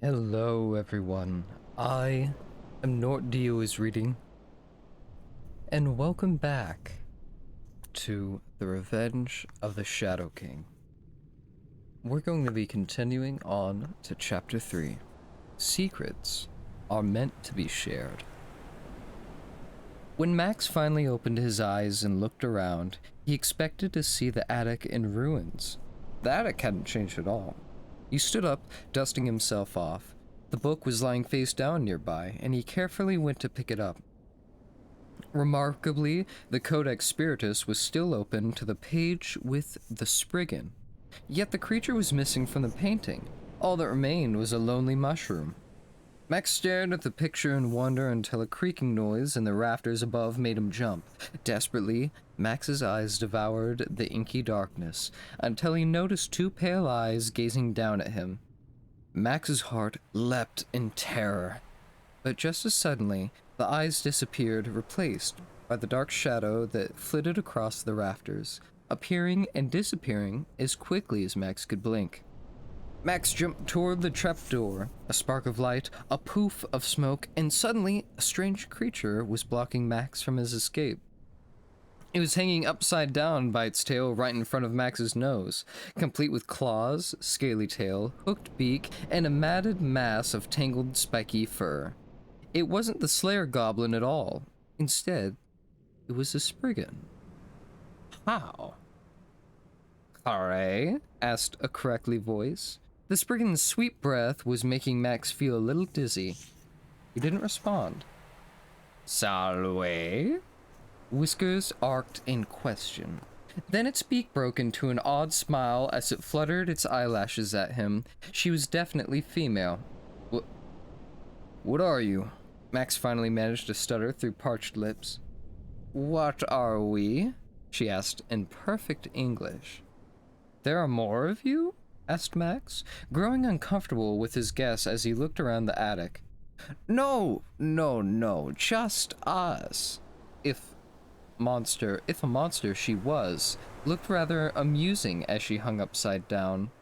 Hello everyone, I am NortdeoIsReading, and welcome back to The Revenge of the Shadow King. We're going to be continuing on to Chapter 3. Secrets are meant to be shared. When Max finally opened his eyes and looked around, he expected to see the attic in ruins. The attic hadn't changed at all. He stood up, dusting himself off. The book was lying face down nearby, and he carefully went to pick it up. Remarkably, the Codex Spiritus was still open to the page with the Spriggan. Yet the creature was missing from the painting. All that remained was a lonely mushroom. Max stared at the picture in wonder until a creaking noise in the rafters above made him jump. Desperately, Max's eyes devoured the inky darkness until he noticed two pale eyes gazing down at him. Max's heart leapt in terror, but just as suddenly, the eyes disappeared, replaced by the dark shadow that flitted across the rafters, appearing and disappearing as quickly as Max could blink. Max jumped toward the trapdoor. A spark of light, a poof of smoke, and suddenly a strange creature was blocking Max from his escape. It was hanging upside down by its tail right in front of Max's nose, complete with claws, scaly tail, hooked beak, and a matted mass of tangled spiky fur. It wasn't the Slayer Goblin at all. Instead, it was a Spriggan. How? Hooray? Asked a crackly voice. The Spriggan's sweet breath was making Max feel a little dizzy. He didn't respond. Salve? Whiskers arced in question. Then its beak broke into an odd smile as it fluttered its eyelashes at him. She was definitely female. What are you? Max finally managed to stutter through parched lips. What are we? She asked in perfect English. There are more of you? Asked Max, growing uncomfortable with his guess as he looked around the attic. No, just us. If a monster she was, looked rather amusing as she hung upside down.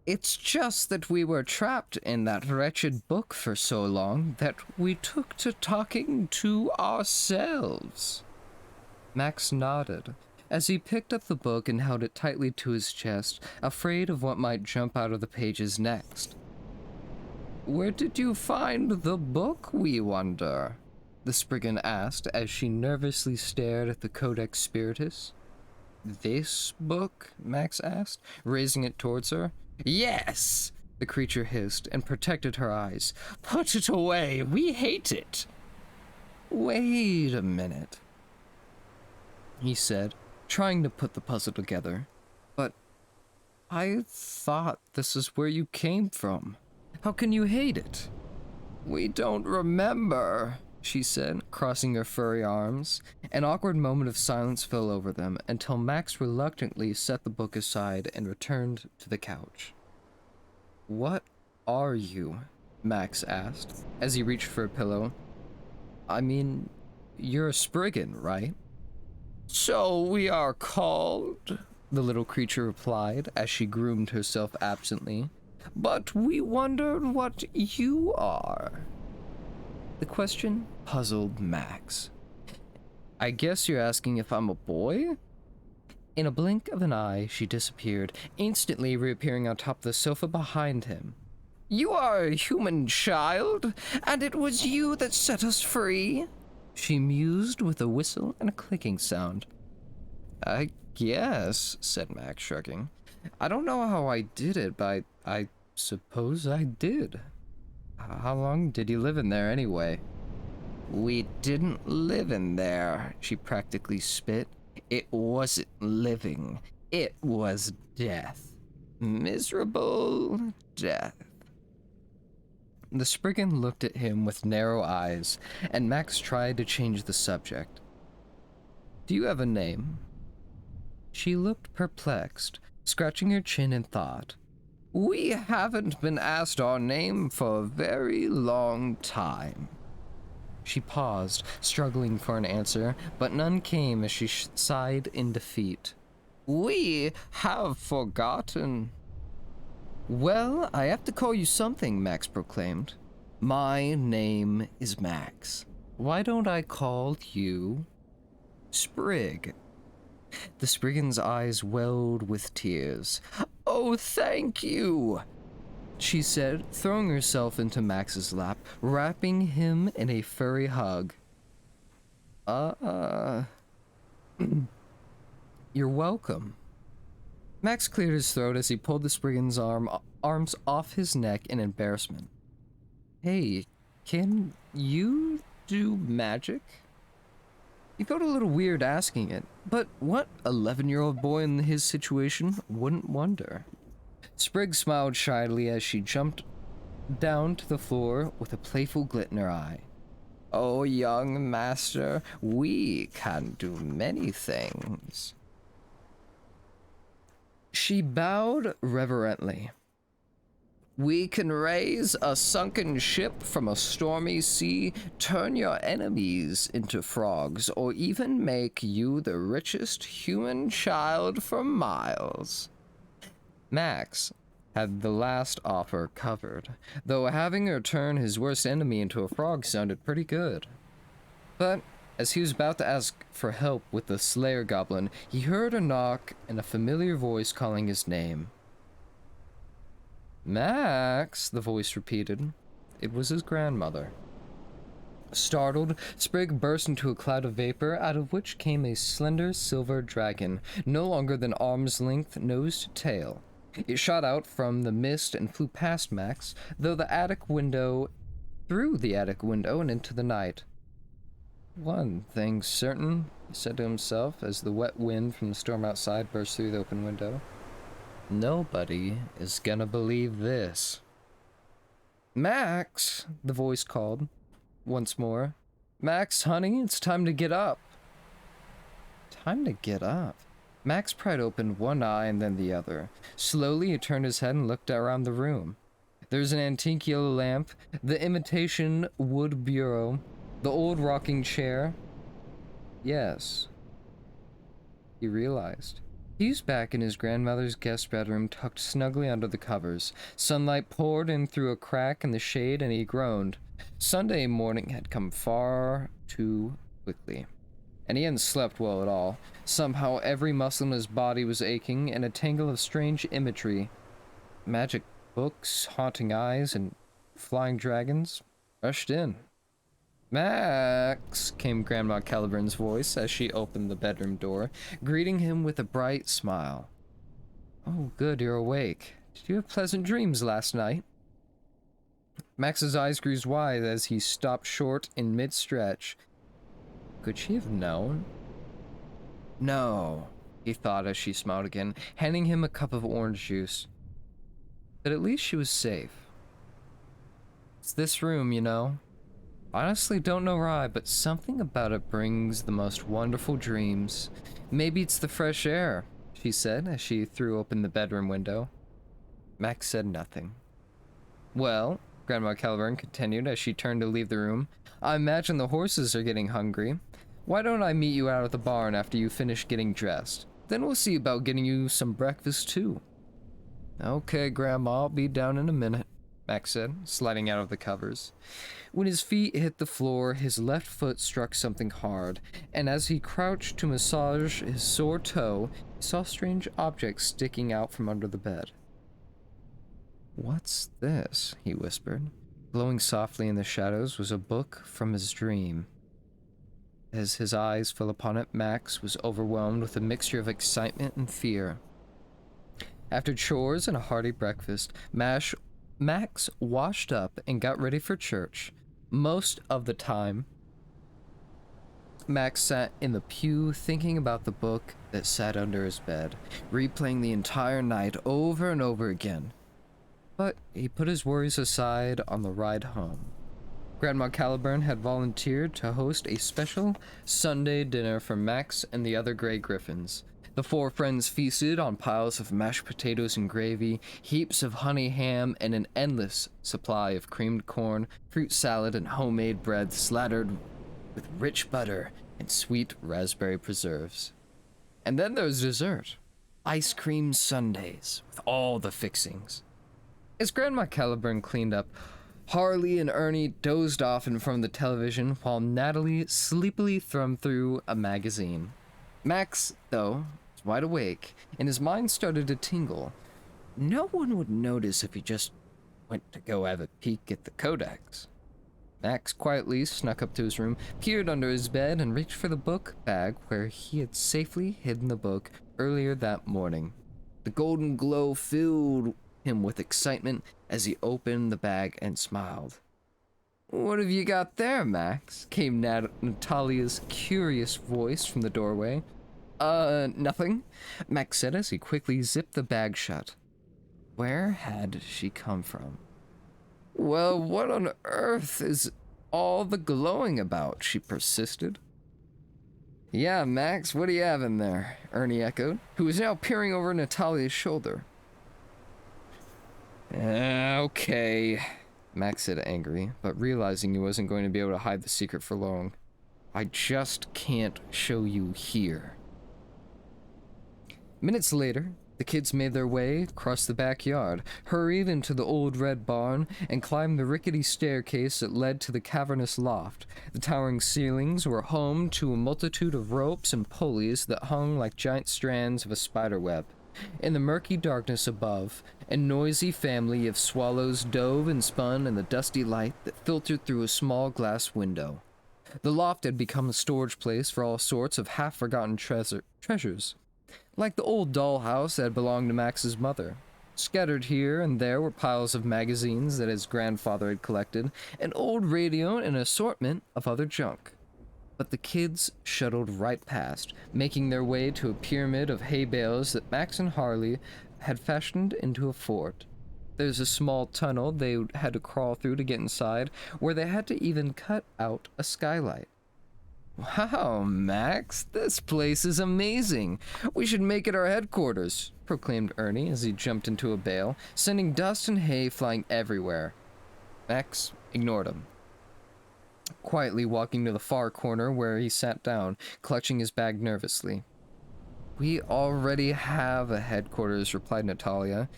It's just that we were trapped in that wretched book for so long that we took to talking to ourselves. Max nodded as he picked up the book and held it tightly to his chest, afraid of what might jump out of the pages next. Where did you find the book, we wonder? The Spriggan asked as she nervously stared at the Codex Spiritus. This book? Max asked, raising it towards her. Yes, the creature hissed and protected her eyes. Put it away, we hate it. Wait a minute, he said, trying to put the puzzle together. But I thought this is where you came from. How can you hate it? We don't remember, she said, crossing her furry arms. An awkward moment of silence fell over them until Max reluctantly set the book aside and returned to the couch. What are you? Max asked as he reached for a pillow. I mean, you're a Spriggan, right? So we are called, the little creature replied as she groomed herself absently. But we wondered what you are. The question puzzled Max. I guess you're asking if I'm a boy? In a blink of an eye, she disappeared, instantly reappearing on top of the sofa behind him. You are a human child, and it was you that set us free, she mused with a whistle and a clicking sound. I guess, said Max, shrugging. I don't know how I did it, but I suppose I did. How long did you live in there anyway? We didn't live in there, she practically spit. It wasn't living. It was death. Miserable death. The Spriggan looked at him with narrow eyes, and Max tried to change the subject. Do you have a name? She looked perplexed, scratching her chin in thought. We haven't been asked our name for a very long time. She paused, struggling for an answer, but none came as she sighed in defeat. We have forgotten. Well, I have to call you something, Max proclaimed. My name is Max. Why don't I call you Sprig? The Spriggan's eyes welled with tears. Oh, thank you, she said, throwing herself into Max's lap, wrapping him in a furry hug. You're welcome. Max cleared his throat as he pulled the Spriggan's arms off his neck in embarrassment. Hey, can you do magic? He felt a little weird asking it, but what 11-year-old boy in his situation wouldn't wonder? Sprig smiled shyly as she jumped down to the floor with a playful glint in her eye. Oh, young master, we can do many things. She bowed reverently. We can raise a sunken ship from a stormy sea, turn your enemies into frogs, or even make you the richest human child for miles. Max had the last offer covered, though having her turn his worst enemy into a frog sounded pretty good. But as he was about to ask for help with the Slayer Goblin, he heard a knock and a familiar voice calling his name. Max, the voice repeated. It was his grandmother. Startled, Sprig burst into a cloud of vapor, out of which came a slender silver dragon, no longer than arm's length nose to tail. It shot out from the mist and flew past Max, through the attic window and into the night. One thing's certain, he said to himself as the wet wind from the storm outside burst through the open window. Nobody is gonna believe this. Max, the voice called once more. Max, honey, it's time to get up. Time to get up? Max pried open one eye and then the other. Slowly, he turned his head and looked around the room. There's an antique yellow lamp, the imitation wood bureau, the old rocking chair. Yes, he realized. He was back in his grandmother's guest bedroom, tucked snugly under the covers. Sunlight poured in through a crack in the shade, and he groaned. Sunday morning had come far too quickly, and he hadn't slept well at all. Somehow every muscle in his body was aching, and a tangle of strange imagery, magic books, haunting eyes, and flying dragons rushed in. Max, came Grandma Caliburn's voice as she opened the bedroom door, greeting him with a bright smile. Oh, good, you're awake. Did you have pleasant dreams last night? Max's eyes grew wide as he stopped short in mid-stretch. Could she have known? No, he thought as she smiled again, handing him a cup of orange juice. But at least she was safe. It's this room, you know. Honestly, don't know why, but something about it brings the most wonderful dreams. Maybe it's the fresh air, she said as she threw open the bedroom window. Max said nothing. Well, Grandma Caliburn continued as she turned to leave the room, I imagine the horses are getting hungry. Why don't I meet you out at the barn after you finish getting dressed? Then we'll see about getting you some breakfast too. Okay, Grandma, I'll be down in a minute, Max said, sliding out of the covers. When his feet hit the floor, his left foot struck something hard, and as he crouched to massage his sore toe, he saw strange objects sticking out from under the bed. What's this? He whispered. Glowing softly in the shadows was a book from his dream. As his eyes fell upon it, Max was overwhelmed with a mixture of excitement and fear. After chores and a hearty breakfast, Max washed up and got ready for church. Most of the time, Max sat in the pew thinking about the book that sat under his bed, replaying the entire night over and over again. But he put his worries aside on the ride home. Grandma Caliburn had volunteered to host a special Sunday dinner for Max and the other Grey Griffins. The four friends feasted on piles of mashed potatoes and gravy, heaps of honey ham, and an endless supply of creamed corn, fruit salad, and homemade bread slattered with rich butter and sweet raspberry preserves. And then there was dessert. Ice cream sundaes with all the fixings. As Grandma Caliburn cleaned up, Harley and Ernie dozed off in front of the television while Natalie sleepily thumbed through a magazine. Max, though, was wide awake, and his mind started to tingle. No one would notice if he just went to go have a peek at the codex. Max quietly snuck up to his room, peered under his bed, and reached for the book bag where he had safely hidden the book earlier that morning. The golden glow filled him with excitement as he opened the bag and smiled. "What have you got there, Max?" came Natalia's curious voice from the doorway. Nothing," Max said as he quickly zipped the bag shut. Where had she come from? "Well, what on earth is all the glowing about?" she persisted. "Yeah, Max, what do you have in there?" Ernie echoed, who was now peering over Natalia's shoulder. Okay," Max said angry, but realizing he wasn't going to be able to hide the secret for long. "I just can't show you here." Minutes later, the kids made their way across the backyard, hurried into the old red barn, and climbed the rickety staircase that led to the cavernous loft. The towering ceilings were home to a multitude of ropes and pulleys that hung like giant strands of a spider web. In the murky darkness above, a noisy family of swallows dove and spun in the dusty light that filtered through a small glass window. The loft had become a storage place for all sorts of half-forgotten treasures. Like the old dollhouse that had belonged to Max's mother. Scattered here and there were piles of magazines that his grandfather had collected, an old radio and an assortment of other junk. But the kids shuttled right past, making their way to a pyramid of hay bales that Max and Harley had fashioned into a fort. There's a small tunnel they had to crawl through to get inside, where they had to even cut out a skylight. "Wow, Max, this place is amazing. We should make it our headquarters," proclaimed Ernie as he jumped into a bale, sending dust and hay flying everywhere. Max ignored him, quietly walking to the far corner where he sat down, clutching his bag nervously. "We already have a headquarters," replied Natalia.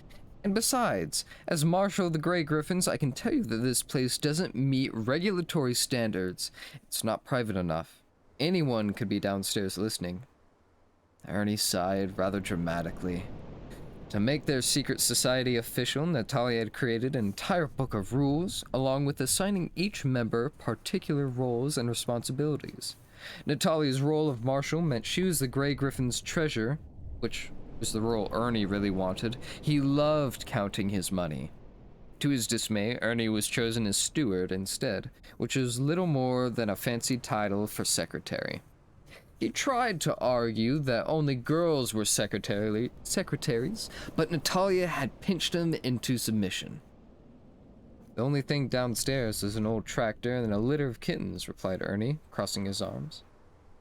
"And besides, as Marshal of the Grey Griffins, I can tell you that this place doesn't meet regulatory standards. It's not private enough. Anyone could be downstairs listening." Ernie sighed rather dramatically. To make their secret society official, Natalia had created an entire book of rules, along with assigning each member particular roles and responsibilities. Natalia's role of marshal meant she was the Grey Griffin's treasurer, which was the role Ernie really wanted. He loved counting his money. To his dismay, Ernie was chosen as steward instead, which was little more than a fancy title for secretary. He tried to argue that only girls were secretaries, but Natalia had pinched him into submission. "The only thing downstairs is an old tractor and a litter of kittens," replied Ernie, crossing his arms.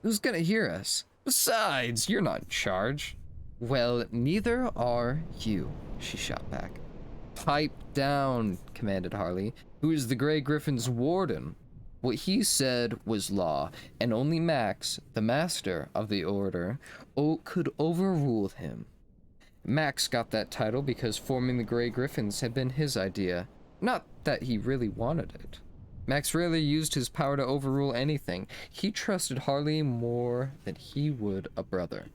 "Who's gonna hear us? Besides, you're not in charge." "Well, neither are you," she shot back. "Pipe down," commanded Harley, who is the Grey Griffin's warden. What he said was law, and only Max, the master of the order, could overrule him. Max got that title because forming the Grey Griffins had been his idea, not that he really wanted it. Max rarely used his power to overrule anything. He trusted Harley more than he would a brother.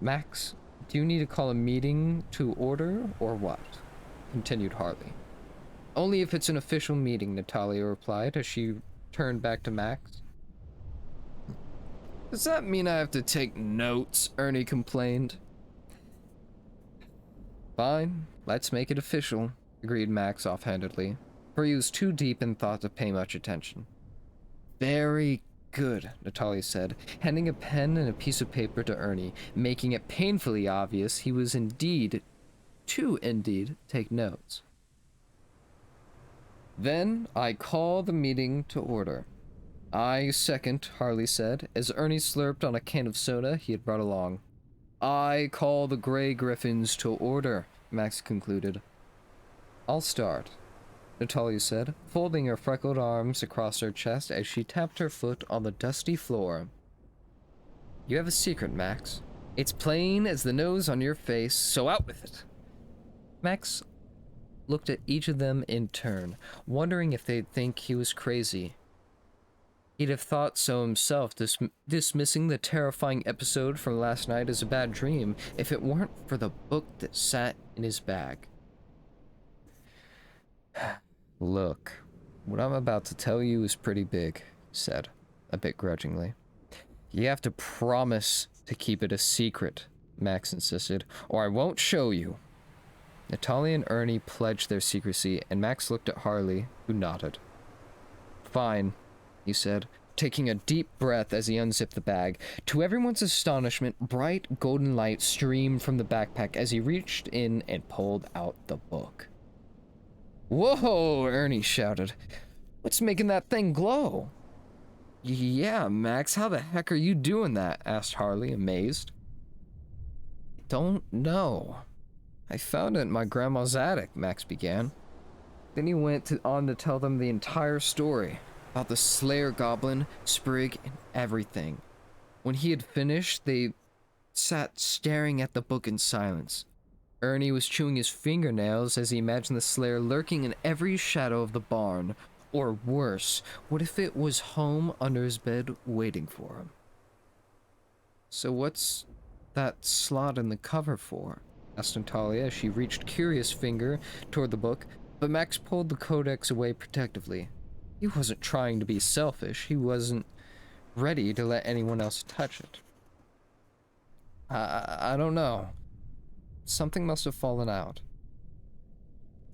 "Max, do you need to call a meeting to order, or what?" continued Harley. "Only if it's an official meeting," Natalia replied as she turned back to Max. "Does that mean I have to take notes?" Ernie complained. "Fine, let's make it official," agreed Max offhandedly, for he was too deep in thought to pay much attention. "Very good," Natalia said, handing a pen and a piece of paper to Ernie, making it painfully obvious he was indeed take notes. "Then I call the meeting to order." "I second," Harley said, as Ernie slurped on a can of soda he had brought along. "I call the Grey Griffins to order," Max concluded. "I'll start," Natalia said, folding her freckled arms across her chest as she tapped her foot on the dusty floor. "You have a secret, Max. It's plain as the nose on your face, so out with it." Max looked at each of them in turn, wondering if they'd think he was crazy. He'd have thought so himself, dismissing the terrifying episode from last night as a bad dream if it weren't for the book that sat in his bag. Look, what I'm about to tell you is pretty big, he said, a bit grudgingly. You have to promise to keep it a secret, Max insisted, or I won't show you. Natalia and Ernie pledged their secrecy, and Max looked at Harley, who nodded. Fine, he said, taking a deep breath as he unzipped the bag. To everyone's astonishment, bright golden light streamed from the backpack as he reached in and pulled out the book. Whoa, Ernie shouted. What's making that thing glow? Yeah, Max, how the heck are you doing that? Asked Harley, amazed. Don't know. I found it in my grandma's attic, Max began. Then he went on to tell them the entire story, about the Slayer Goblin, Sprig, and everything. When he had finished, they sat staring at the book in silence. Ernie was chewing his fingernails as he imagined the Slayer lurking in every shadow of the barn. Or worse, what if it was home under his bed waiting for him? So what's that slot in the cover for? Asked Natalia as she reached curious finger toward the book, but Max pulled the codex away protectively. He wasn't trying to be selfish. He wasn't ready to let anyone else touch it. I don't know. Something must have fallen out.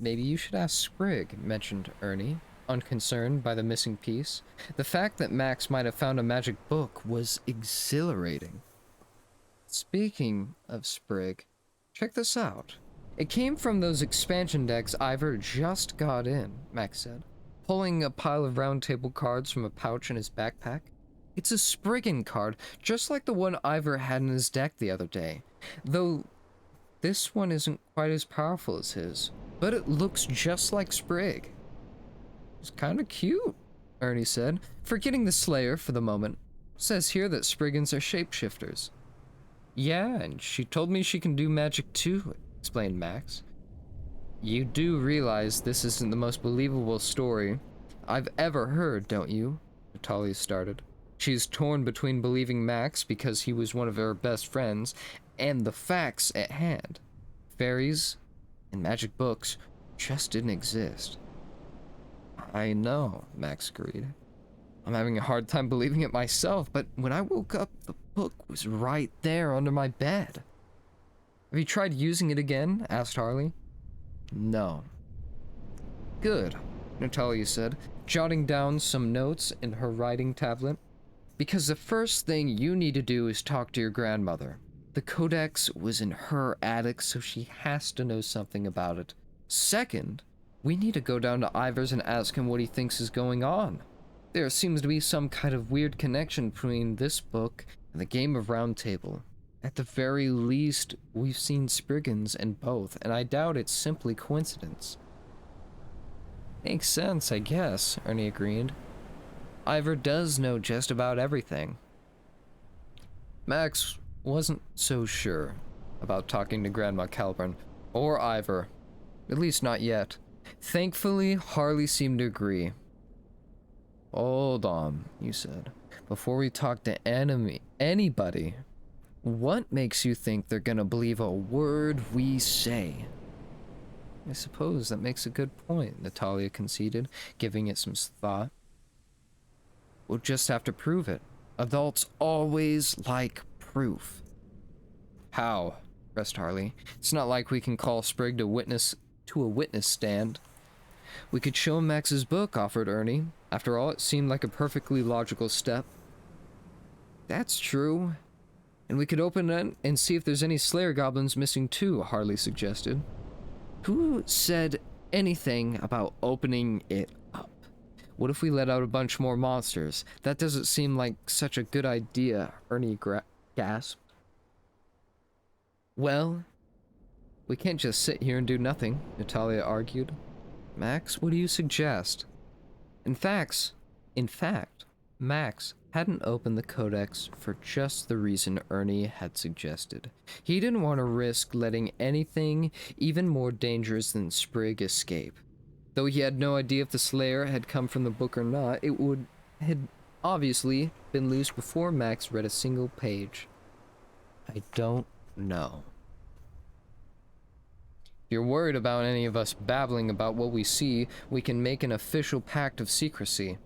Maybe you should ask Sprig, mentioned Ernie, unconcerned by the missing piece. The fact that Max might have found a magic book was exhilarating. Speaking of Sprig, check this out. It came from those expansion decks Ivor just got in, Max said, pulling a pile of round table cards from a pouch in his backpack. It's a Spriggan card, just like the one Ivor had in his deck the other day, though this one isn't quite as powerful as his, but it looks just like Sprig. It's kind of cute, Ernie said, forgetting the Slayer for the moment. Says here that Spriggans are shapeshifters. Yeah, and she told me she can do magic too, explained Max. You do realize this isn't the most believable story I've ever heard, don't you? Natalia started. She's torn between believing Max because he was one of her best friends and the facts at hand. Fairies and magic books just didn't exist. I know, Max agreed. I'm having a hard time believing it myself, but when I woke up, the book was right there under my bed. Have you tried using it again? Asked Harley. No. Good, Natalia said, jotting down some notes in her writing tablet. Because the first thing you need to do is talk to your grandmother. The codex was in her attic, so she has to know something about it. Second, we need to go down to Ivor's and ask him what he thinks is going on. There seems to be some kind of weird connection between this book and the game of Round Table. At the very least, we've seen Spriggans in both, and I doubt it's simply coincidence. Makes sense, I guess, Ernie agreed. Ivor does know just about everything. Max wasn't so sure about talking to Grandma Calburn or Ivor, at least not yet. Thankfully, Harley seemed to agree. Hold on, you said. Before we talk to anybody, what makes you think they're gonna believe a word we say? I suppose that makes a good point, Natalia conceded, giving it some thought. We'll just have to prove it. Adults always like proof. How? Pressed Harley. It's not like we can call Sprig to a witness stand. We could show him Max's book, offered Ernie. After all, it seemed like a perfectly logical step. That's true. And we could open it and see if there's any Slayer goblins missing too, Harley suggested. Who said anything about opening it up? What if we let out a bunch more monsters? That doesn't seem like such a good idea, Ernie gasped. Well, we can't just sit here and do nothing, Natalia argued. Max, what do you suggest? In fact, Max hadn't opened the codex for just the reason Ernie had suggested. He didn't want to risk letting anything even more dangerous than Sprigg escape. Though he had no idea if the Slayer had come from the book or not, had obviously been loose before Max read a single page. I don't know. If you're worried about any of us babbling about what we see, we can make an official pact of secrecy.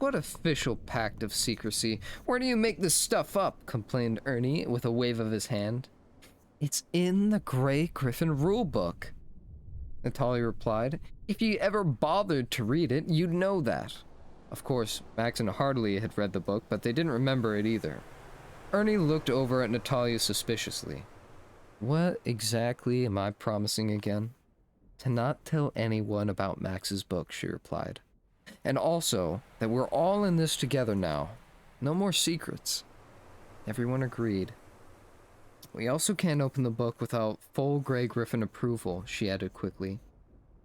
What official pact of secrecy? Where do you make this stuff up? Complained Ernie with a wave of his hand. It's in the Grey Griffin rulebook, Natalia replied. If you ever bothered to read it, you'd know that. Of course, Max and Hartley had read the book, but they didn't remember it either. Ernie looked over at Natalia suspiciously. What exactly am I promising again? To not tell anyone about Max's book, she replied. And also, that we're all in this together now. No more secrets. Everyone agreed. We also can't open the book without full Grey Griffin approval, she added quickly.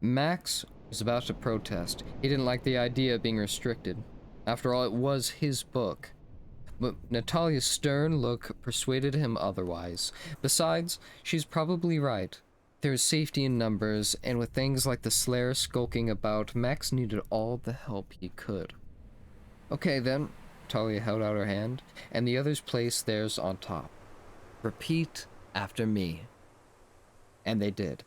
Max was about to protest. He didn't like the idea of being restricted. After all, it was his book. But Natalia's stern look persuaded him otherwise. Besides, she's probably right. There's safety in numbers, and with things like the Slayer skulking about, Max needed all the help he could. Okay then, Talia held out her hand, and the others placed theirs on top. Repeat after me. And they did.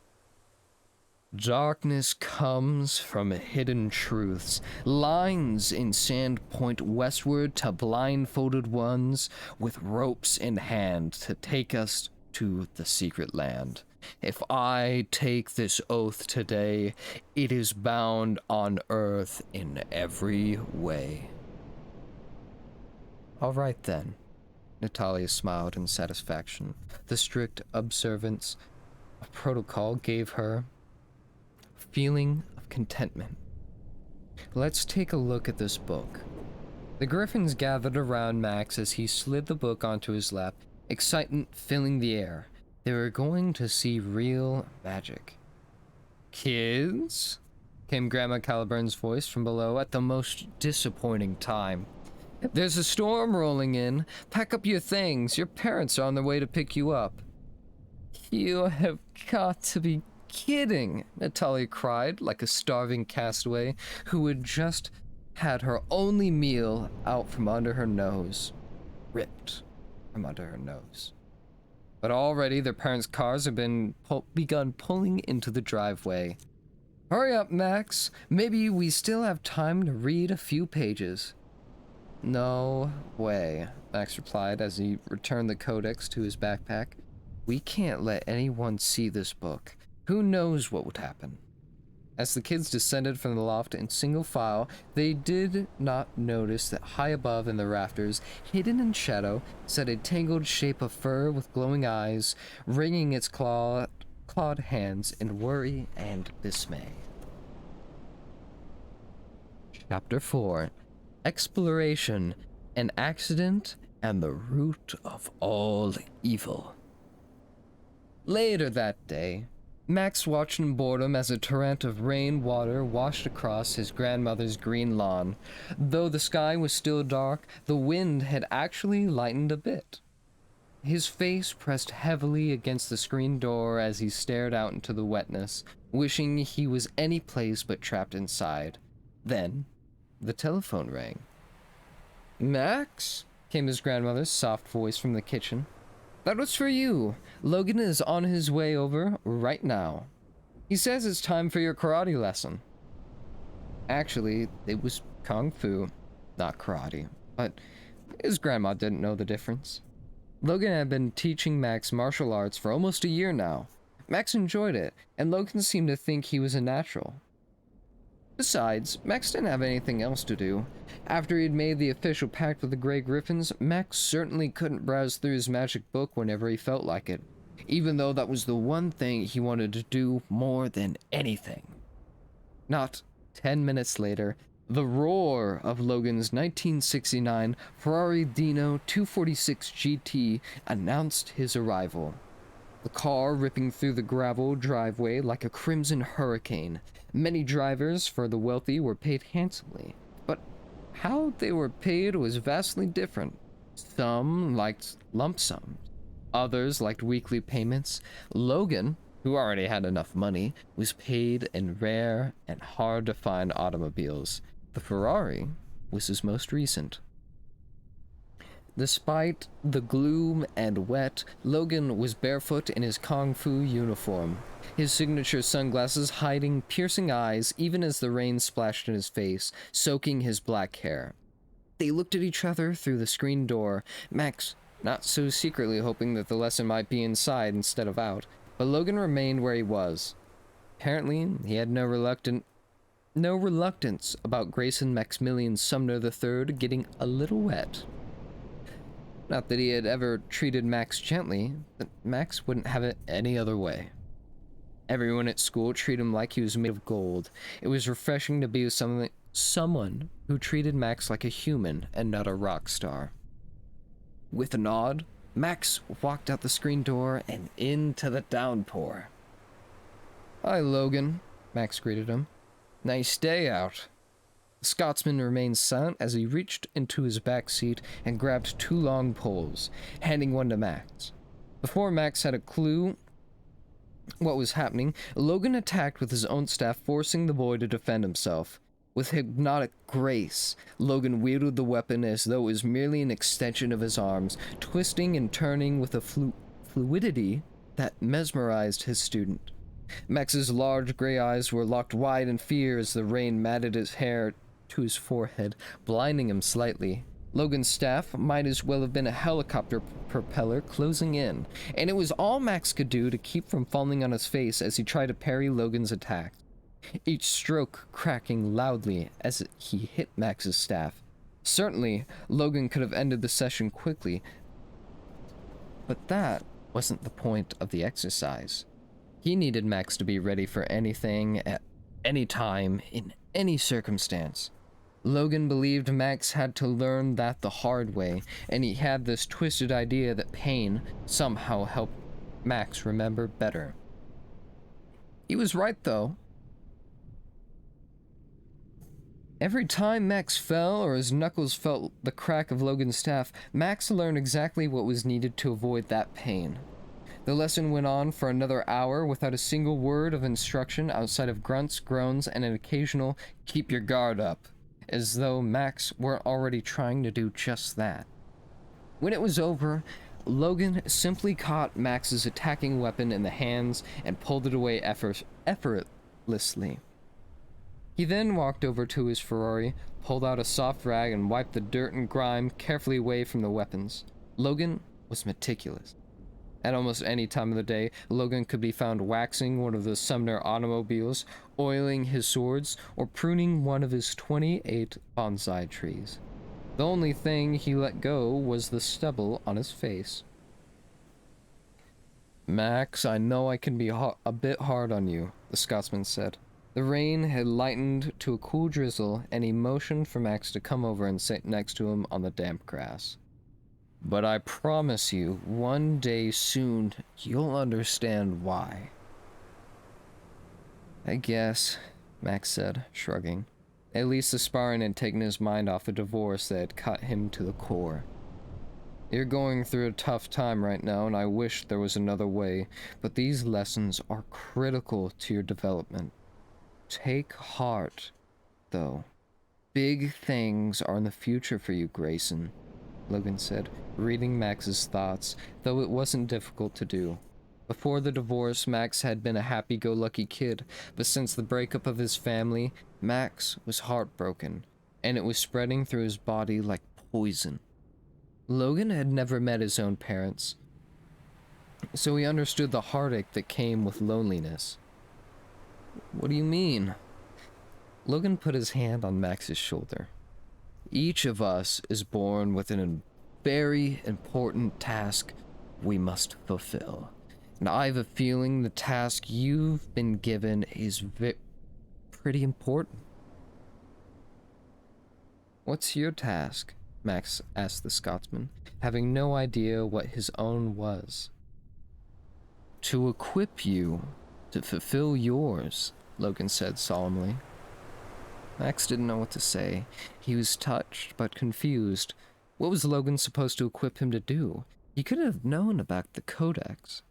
Darkness comes from hidden truths. Lines in sand point westward to blindfolded ones with ropes in hand to take us to the secret land. If I take this oath today, it is bound on earth in every way. All right then, Natalia smiled in satisfaction. The strict observance of protocol gave her a feeling of contentment. Let's take a look at this book. The Griffins gathered around Max as he slid the book onto his lap, excitement filling the air. They were going to see real magic. Kids? Came Grandma Caliburn's voice from below at the most disappointing time. There's a storm rolling in. Pack up your things. Your parents are on their way to pick you up. You have got to be kidding, Natalia cried like a starving castaway who had just had her only meal out from under her nose. Ripped from under her nose. But already their parents' cars have begun pulling into the driveway. Hurry up, Max. Maybe we still have time to read a few pages. No way, Max replied as he returned the codex to his backpack. We can't let anyone see this book. Who knows what would happen? As the kids descended from the loft in single file, they did not notice that high above in the rafters, hidden in shadow, sat a tangled shape of fur with glowing eyes, wringing its clawed hands in worry and dismay. Chapter 4. Exploration, an accident, and the root of all evil. Later that day, Max watched in boredom as a torrent of rain water washed across his grandmother's green lawn. Though the sky was still dark, the wind had actually lightened a bit. His face pressed heavily against the screen door as he stared out into the wetness, wishing he was any place but trapped inside. Then, the telephone rang. Max? Came his grandmother's soft voice from the kitchen. That was for you. Logan is on his way over right now. He says it's time for your karate lesson. Actually, it was kung fu, not karate, but his grandma didn't know the difference. Logan had been teaching Max martial arts for almost a year now. Max enjoyed it, and Logan seemed to think he was a natural. Besides, Max didn't have anything else to do. After he'd made the official pact with the Grey Griffins, Max certainly couldn't browse through his magic book whenever he felt like it, even though that was the one thing he wanted to do more than anything. Not 10 minutes later, the roar of Logan's 1969 Ferrari Dino 246 GT announced his arrival. The car ripping through the gravel driveway like a crimson hurricane. Many drivers for the wealthy were paid handsomely, but how they were paid was vastly different. Some liked lump sums, others liked weekly payments. Logan, who already had enough money, was paid in rare and hard to find automobiles. The Ferrari was his most recent. Despite the gloom and wet, Logan was barefoot in his Kung Fu uniform, his signature sunglasses hiding piercing eyes even as the rain splashed in his face, soaking his black hair. They looked at each other through the screen door, Max not so secretly hoping that the lesson might be inside instead of out, but Logan remained where he was. Apparently, he had no reluctance about Grayson Maximilian Sumner III getting a little wet. Not that he had ever treated Max gently, but Max wouldn't have it any other way. Everyone at school treated him like he was made of gold. It was refreshing to be with someone who treated Max like a human and not a rock star. With a nod, Max walked out the screen door and into the downpour. "Hi, Logan," Max greeted him. "Nice day out." The Scotsman remained silent as he reached into his back seat and grabbed two long poles, handing one to Max. Before Max had a clue what was happening, Logan attacked with his own staff, forcing the boy to defend himself. With hypnotic grace, Logan wielded the weapon as though it was merely an extension of his arms, twisting and turning with a fluidity that mesmerized his student. Max's large gray eyes were locked wide in fear as the rain matted his hair to his forehead, blinding him slightly. Logan's staff might as well have been a helicopter propeller closing in, and it was all Max could do to keep from falling on his face as he tried to parry Logan's attack, each stroke cracking loudly as he hit Max's staff. Certainly, Logan could have ended the session quickly, but that wasn't the point of the exercise. He needed Max to be ready for anything, at any time, in any circumstance. Logan believed Max had to learn that the hard way, and he had this twisted idea that pain somehow helped Max remember better. He was right, though. Every time Max fell or his knuckles felt the crack of Logan's staff, Max learned exactly what was needed to avoid that pain. The lesson went on for another hour without a single word of instruction outside of grunts, groans, and an occasional "keep your guard up," as though Max weren't already trying to do just that. When it was over, Logan simply caught Max's attacking weapon in the hands and pulled it away effortlessly. He then walked over to his Ferrari, pulled out a soft rag, and wiped the dirt and grime carefully away from the weapons. Logan was meticulous. At almost any time of the day, Logan could be found waxing one of the Sumner automobiles, oiling his swords, or pruning one of his 28 bonsai trees. The only thing he let go was the stubble on his face. "Max, I know I can be a bit hard on you," the Scotsman said. The rain had lightened to a cool drizzle, and he motioned for Max to come over and sit next to him on the damp grass. "But I promise you, one day soon, you'll understand why." "I guess," Max said, shrugging. At least the sparring had taken his mind off the divorce that had cut him to the core. "You're going through a tough time right now, and I wish there was another way, but these lessons are critical to your development. Take heart, though. Big things are in the future for you, Grayson," Logan said, reading Max's thoughts, though it wasn't difficult to do. Before the divorce, Max had been a happy-go-lucky kid, but since the breakup of his family, Max was heartbroken, and it was spreading through his body like poison. Logan had never met his own parents, so he understood the heartache that came with loneliness. "What do you mean?" Logan put his hand on Max's shoulder. "Each of us is born with a very important task we must fulfill. And I have a feeling the task you've been given is pretty important." "What's your task?" Max asked the Scotsman, having no idea what his own was. "To equip you to fulfill yours," Logan said solemnly. Max didn't know what to say. He was touched, but confused. What was Logan supposed to equip him to do? He couldn't have known about the Codex.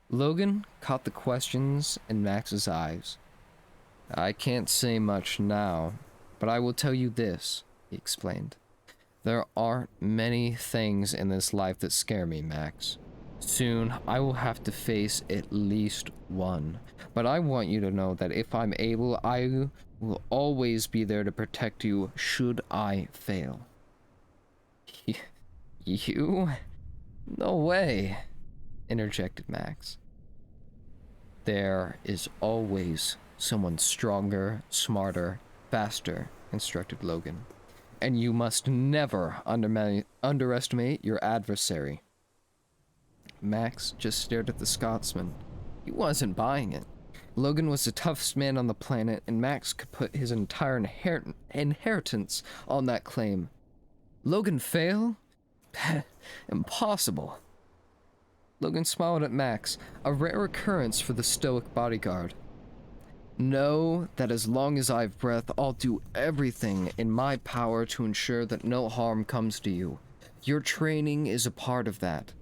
Logan caught the questions in Max's eyes. I can't say much now, but I will tell you this, he explained. There aren't many things in this life that scare me, Max. Soon, I will have to face at least one. But I want you to know that if I'm able, I will always be there to protect you should I fail. You? No way, interjected Max. There is always someone stronger, smarter, faster, instructed Logan. And you must never underestimate your adversary. Max just stared at the Scotsman. He wasn't buying it. Logan was the toughest man on the planet, and Max could put his entire inheritance on that claim. Logan fail? Impossible. Logan smiled at Max, a rare occurrence for the stoic bodyguard. Know that as long as I've breath, I'll do everything in my power to ensure that no harm comes to you. Your training is a part of that.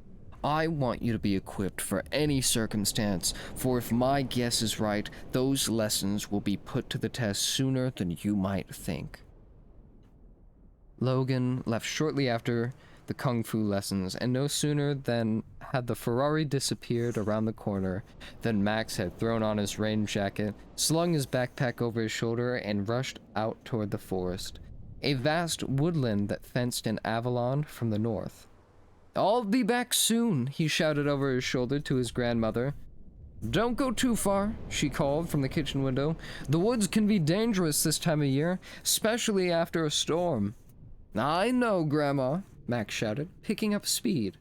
I want you to be equipped for any circumstance, for if my guess is right, those lessons will be put to the test sooner than you might think. Logan left shortly after the kung fu lessons, and no sooner than had the Ferrari disappeared around the corner than Max had thrown on his rain jacket, slung his backpack over his shoulder, and rushed out toward the forest, a vast woodland that fenced in Avalon from the north. I'll be back soon, he shouted over his shoulder to his grandmother. Don't go too far, she called from the kitchen window. The woods can be dangerous this time of year, especially after a storm. I know, Grandma, Max shouted, picking up speed.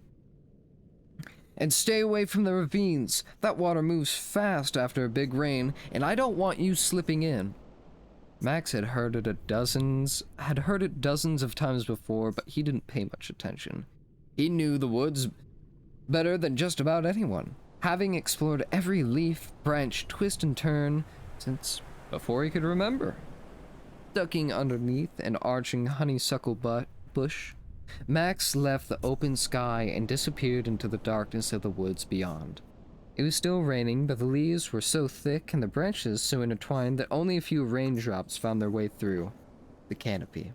And stay away from the ravines. That water moves fast after a big rain, and I don't want you slipping in. Max had heard it dozens of times before, but he didn't pay much attention. He knew the woods better than just about anyone, having explored every leaf, branch, twist, and turn since before he could remember. Ducking underneath an arching honeysuckle bush, Max left the open sky and disappeared into the darkness of the woods beyond. It was still raining, but the leaves were so thick and the branches so intertwined that only a few raindrops found their way through the canopy.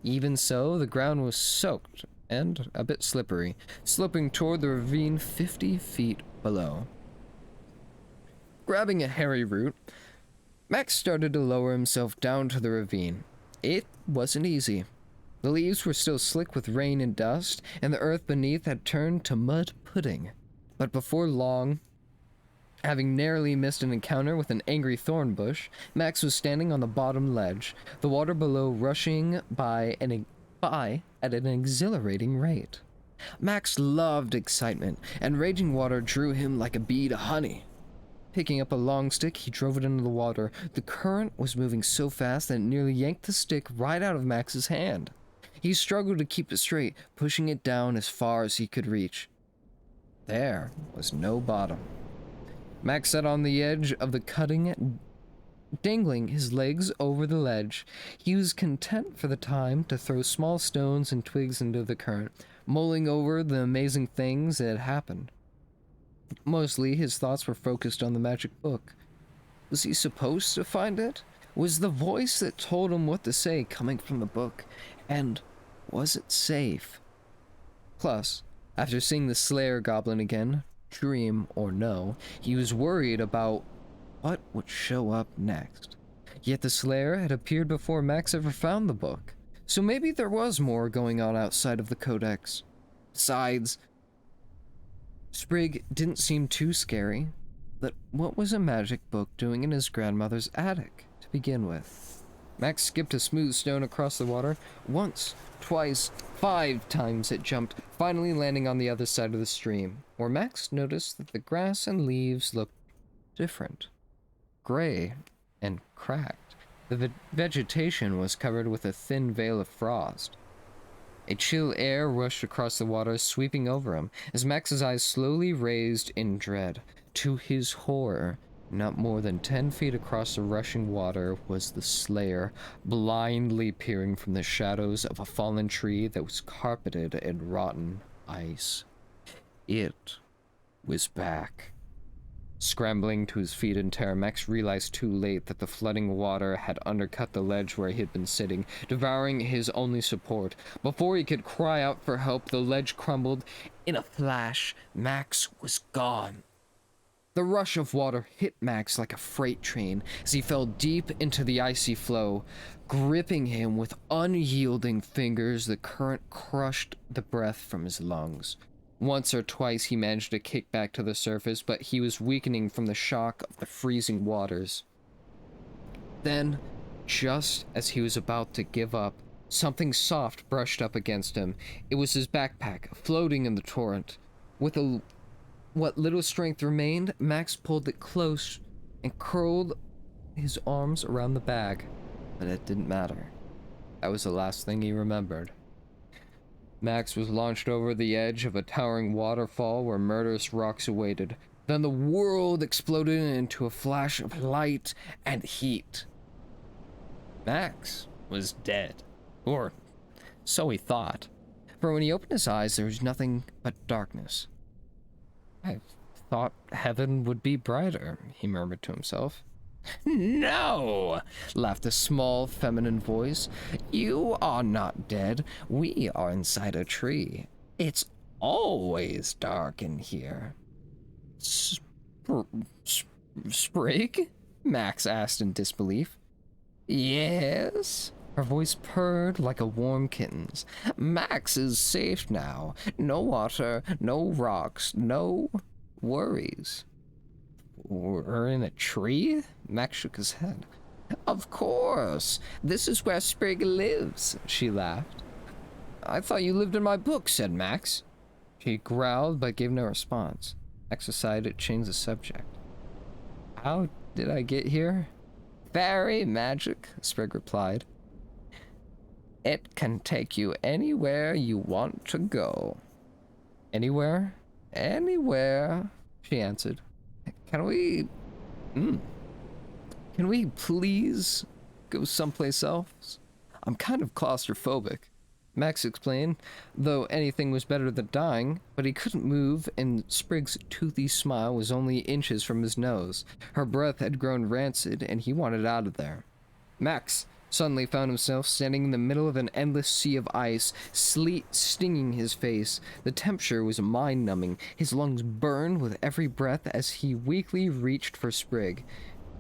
Even so, the ground was soaked and a bit slippery, sloping toward the ravine 50 feet below. Grabbing a hairy root, Max started to lower himself down to the ravine. It wasn't easy. The leaves were still slick with rain and dust, and the earth beneath had turned to mud pudding. But before long, having narrowly missed an encounter with an angry thorn bush, Max was standing on the bottom ledge, the water below rushing by at an exhilarating rate. Max loved excitement, and raging water drew him like a bee to honey. Picking up a long stick, he drove it into the water. The current was moving so fast that it nearly yanked the stick right out of Max's hand. He struggled to keep it straight, pushing it down as far as he could reach. There was no bottom. Max sat on the edge of the cutting, dangling his legs over the ledge. He was content for the time to throw small stones and twigs into the current, mulling over the amazing things that had happened. Mostly, his thoughts were focused on the magic book. Was he supposed to find it? Was the voice that told him what to say coming from the book? And was it safe? Plus, after seeing the Slayer Goblin again, dream or no, he was worried about what would show up next. Yet the Slayer had appeared before Max ever found the book, so maybe there was more going on outside of the Codex. Besides, Sprig didn't seem too scary, but what was a magic book doing in his grandmother's attic to begin with? Max skipped a smooth stone across the water. Once, twice, 5 times it jumped, finally landing on the other side of the stream, where Max noticed that the grass and leaves looked different. Gray and cracked. The vegetation was covered with a thin veil of frost. A chill air rushed across the water, sweeping over him, as Max's eyes slowly raised in dread. To his horror, Not more than 10 feet across the rushing water was the Slayer, blindly peering from the shadows of a fallen tree that was carpeted in rotten ice. It was back. Scrambling to his feet in terror, Max realized too late that the flooding water had undercut the ledge where he had been sitting, devouring his only support. Before he could cry out for help, the ledge crumbled. In a flash, Max was gone. The rush of water hit Max like a freight train as he fell deep into the icy flow. Gripping him with unyielding fingers, the current crushed the breath from his lungs. Once or twice he managed to kick back to the surface, but he was weakening from the shock of the freezing waters. Then, just as he was about to give up, something soft brushed up against him. It was his backpack, floating in the torrent. With what little strength remained, Max pulled it close and curled his arms around the bag. But it didn't matter. That was the last thing he remembered. Max was launched over the edge of a towering waterfall where murderous rocks awaited. Then the world exploded into a flash of light and heat. Max was dead. Or so he thought. For when he opened his eyes, there was nothing but darkness. I thought heaven would be brighter, he murmured to himself. No, laughed a small feminine voice. You are not dead. We are inside a tree. It's always dark in here. Sprig? Max asked in disbelief. Yes? Her voice purred like a warm kitten's. Max is safe now. No water, no rocks, no worries. We're in a tree? Max shook his head. Of course. This is where Sprig lives, she laughed. I thought you lived in my book, said Max. She growled but gave no response. Max decided to change the subject. How did I get here? Fairy magic, Sprig replied. It can take you anywhere you want to go. Anywhere? Anywhere, she answered. Can we please go someplace else? I'm kind of claustrophobic, Max explained, though anything was better than dying, but he couldn't move and Sprig's toothy smile was only inches from his nose. Her breath had grown rancid and he wanted out of there. Max suddenly found himself standing in the middle of an endless sea of ice, sleet stinging his face. The temperature was mind-numbing. His lungs burned with every breath as he weakly reached for Sprig.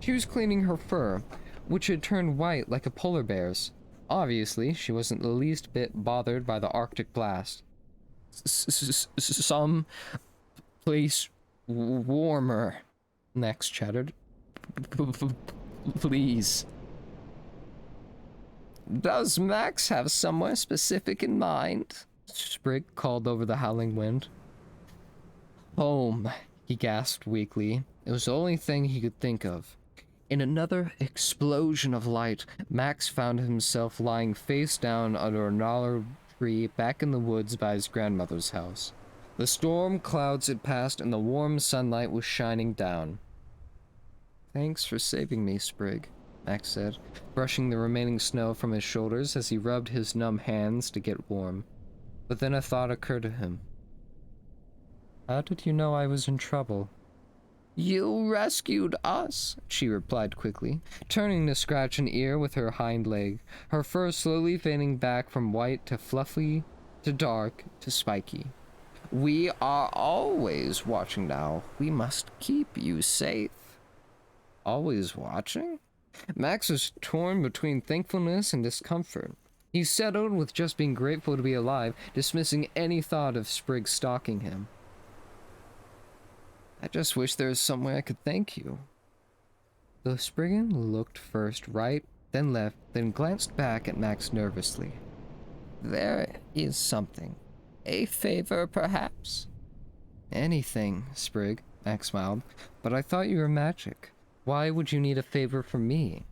She was cleaning her fur, which had turned white like a polar bear's. Obviously, she wasn't the least bit bothered by the Arctic blast. Some place warmer, Max chattered. Please. Does Max have somewhere specific in mind? Sprig called over the howling wind. Home, he gasped weakly. It was the only thing he could think of. In another explosion of light, Max found himself lying face down under a gnarled tree back in the woods by his grandmother's house. The storm clouds had passed and the warm sunlight was shining down. Thanks for saving me, Sprig, Max said, brushing the remaining snow from his shoulders as he rubbed his numb hands to get warm. But then a thought occurred to him. How did you know I was in trouble? You rescued us, she replied quickly, turning to scratch an ear with her hind leg, her fur slowly fading back from white to fluffy to dark to spiky. We are always watching now. We must keep you safe. Always watching? Max was torn between thankfulness and discomfort. He settled with just being grateful to be alive, dismissing any thought of Sprig stalking him. I just wish there was some way I could thank you. The Spriggan looked first right, then left, then glanced back at Max nervously. There is something. A favor, perhaps? Anything, Sprig, Max smiled. But I thought you were magic. Why would you need a favor from me?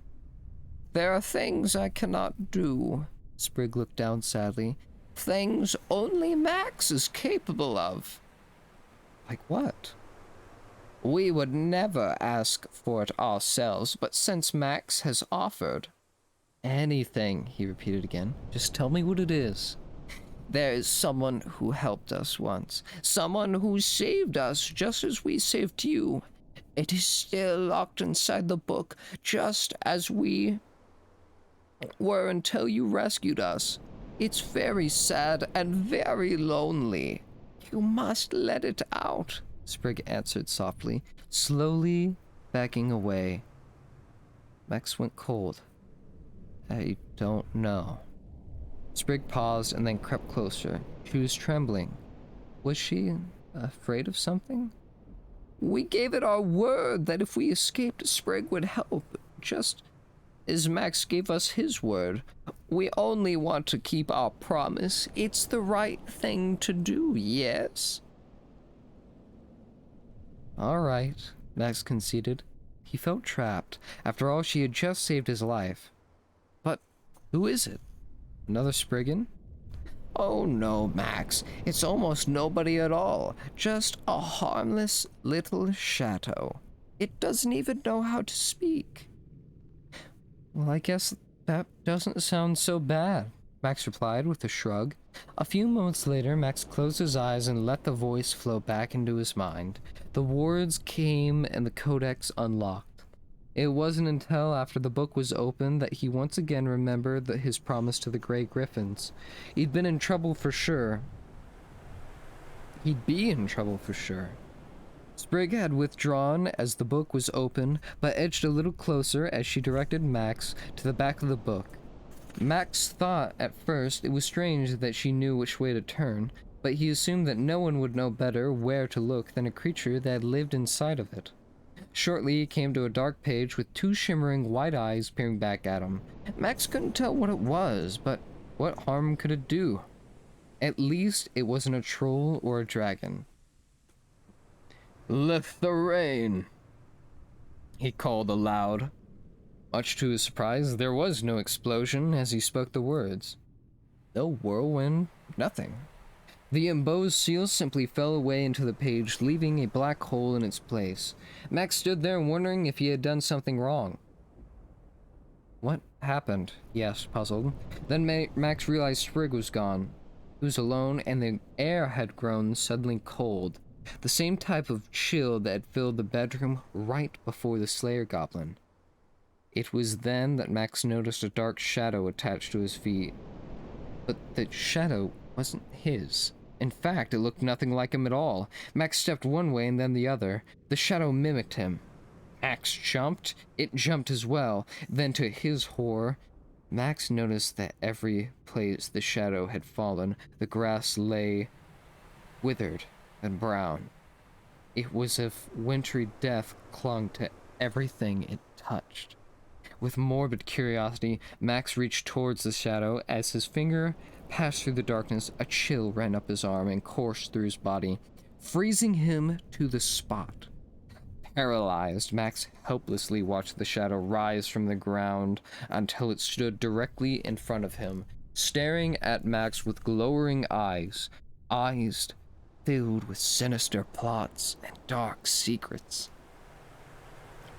There are things I cannot do, Sprig looked down sadly. Things only Max is capable of. Like what? We would never ask for it ourselves, but since Max has offered... Anything, he repeated again. Just tell me what it is. There is someone who helped us once. Someone who saved us just as we saved you. It is still locked inside the book, just as we were until you rescued us. It's very sad and very lonely. You must let it out, Sprig answered softly, slowly backing away. Max went cold. I don't know. Sprig paused and then crept closer. She was trembling. Was she afraid of something? We gave it our word that if we escaped, Sprig would help, just as Max gave us his word. We only want to keep our promise. It's the right thing to do, yes? All right, Max conceded. He felt trapped. After all, she had just saved his life. But who is it? Another Spriggan? Oh no, Max. It's almost nobody at all. Just a harmless little shadow. It doesn't even know how to speak. Well, I guess that doesn't sound so bad, Max replied with a shrug. A few moments later, Max closed his eyes and let the voice flow back into his mind. The words came and the codex unlocked. It wasn't until after the book was opened that he once again remembered his promise to the Grey Griffins. He'd been in trouble for sure. He'd be in trouble for sure. Sprig had withdrawn as the book was open, but edged a little closer as she directed Max to the back of the book. Max thought at first it was strange that she knew which way to turn, but he assumed that no one would know better where to look than a creature that had lived inside of it. Shortly, he came to a dark page with two shimmering white eyes peering back at him. Max couldn't tell what it was, but what harm could it do? At least it wasn't a troll or a dragon. Lift the rain, he called aloud. Much to his surprise, there was no explosion as he spoke the words. No whirlwind, nothing. The embossed seal simply fell away into the page, leaving a black hole in its place. Max stood there wondering if he had done something wrong. What happened? He asked, puzzled. Then Max realized Sprig was gone. He was alone, and the air had grown suddenly cold. The same type of chill that had filled the bedroom right before the Slayer Goblin. It was then that Max noticed a dark shadow attached to his feet. But the shadow wasn't his. In fact, it looked nothing like him at all. Max stepped one way and then the other. The shadow mimicked him. Max jumped. It jumped as well. Then, to his horror, Max noticed that every place the shadow had fallen, the grass lay withered and brown. It was as if wintry death clung to everything it touched. With morbid curiosity, Max reached towards the shadow. As his finger passed through the darkness, a chill ran up his arm and coursed through his body, freezing him to the spot. Paralyzed, Max helplessly watched the shadow rise from the ground until it stood directly in front of him, staring at Max with glowering eyes filled with sinister plots and dark secrets.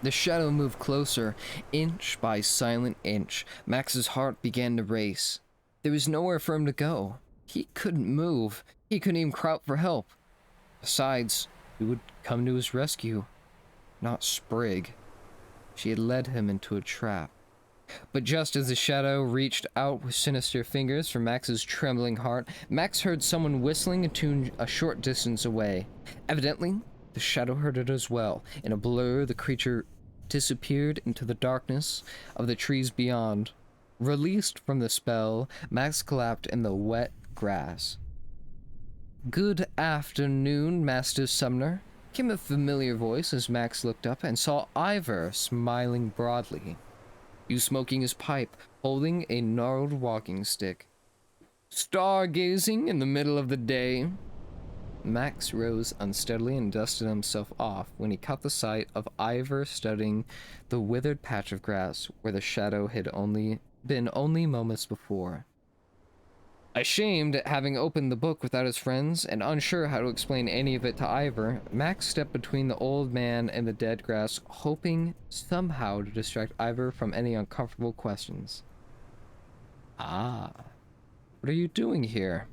The shadow moved closer, inch by silent inch. Max's heart began to race. There was nowhere for him to go. He couldn't move. He couldn't even cry out for help. Besides, who would come to his rescue? Not Sprig. She had led him into a trap. But just as the shadow reached out with sinister fingers for Max's trembling heart, Max heard someone whistling a tune a short distance away. Evidently, the shadow heard it as well. In a blur, the creature disappeared into the darkness of the trees beyond. Released from the spell, Max collapsed in the wet grass. "Good afternoon, Master Sumner," came a familiar voice as Max looked up and saw Ivor smiling broadly. He was smoking his pipe, holding a gnarled walking stick. "Stargazing in the middle of the day?" Max rose unsteadily and dusted himself off when he caught the sight of Ivor studying the withered patch of grass where the shadow had been only moments before. Ashamed at having opened the book without his friends and unsure how to explain any of it to Ivor, Max stepped between the old man and the dead grass, hoping somehow to distract Ivor from any uncomfortable questions. Ah, what are you doing here?